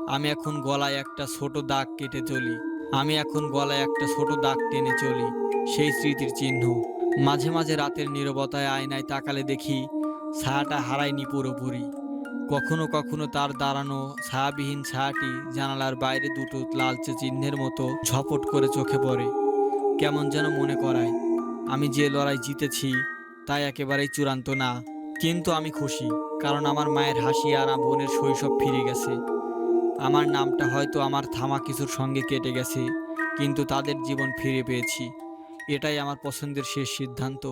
আমি এখন গলায় একটা ছোট দাগ কেটে চলি। আমি এখন গলায় একটা ছোট দাগ টেনে চলি, সেই স্মৃতির চিহ্ন। মাঝে মাঝে রাতের নীরবতায় আয়নায় তাকালে দেখি ছায়াটা হারায়নি পুরোপুরি। কখনো কখনো তার দাঁড়ানো ছায়াবিহীন ছায়াটি জানালার বাইরে দুটো লালচে চিহ্নের মতো ঝপট করে চোখে পড়ে। কেমন যেন মনে করায় আমি যে লড়াই জিতেছি তাই একেবারেই চূড়ান্ত না। কিন্তু আমি খুশি, কারণ আমার মায়ের হাসি আর বোনের শৈশব ফিরে গেছে। আমার নামটা হয়তো আমার থামা কিছুর সঙ্গে কেটে গেছে, কিন্তু তাদের জীবন ফিরে পেয়েছি। এটাই আমার পছন্দের শেষ সিদ্ধান্ত।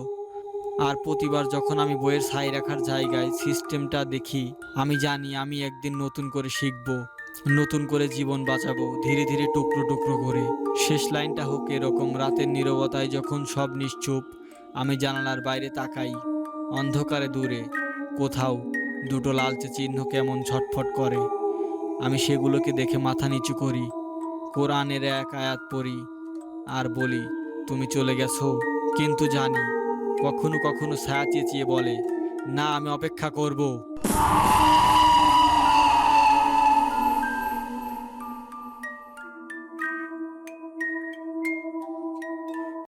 আর প্রতিবার যখন আমি বইয়ের ছাই রাখার জায়গায় সিস্টেমটা দেখি, আমি জানি আমি একদিন নতুন করে শিখব, নতুন করে জীবন বাঁচাবো, ধীরে ধীরে টুকরো টুকরো করে। শেষ লাইনটা হোক এরকম, রাতের নীরবতায় যখন সব নিশ্চুপ, আমি জানালার বাইরে তাকাই। অন্ধকারে দূরে কোথাও দুটো লালচে চিহ্ন কেমন ছটফট করে। আমি সেগুলোকে দেখে মাথা নিচু করি, কোরআনের এক আয়াত পড়ি আর বলি, তুমি চলে গেছো। কিন্তু জানি কখনো কখনো ছায়া চেঁচিয়ে বলে, না, আমি অপেক্ষা করব।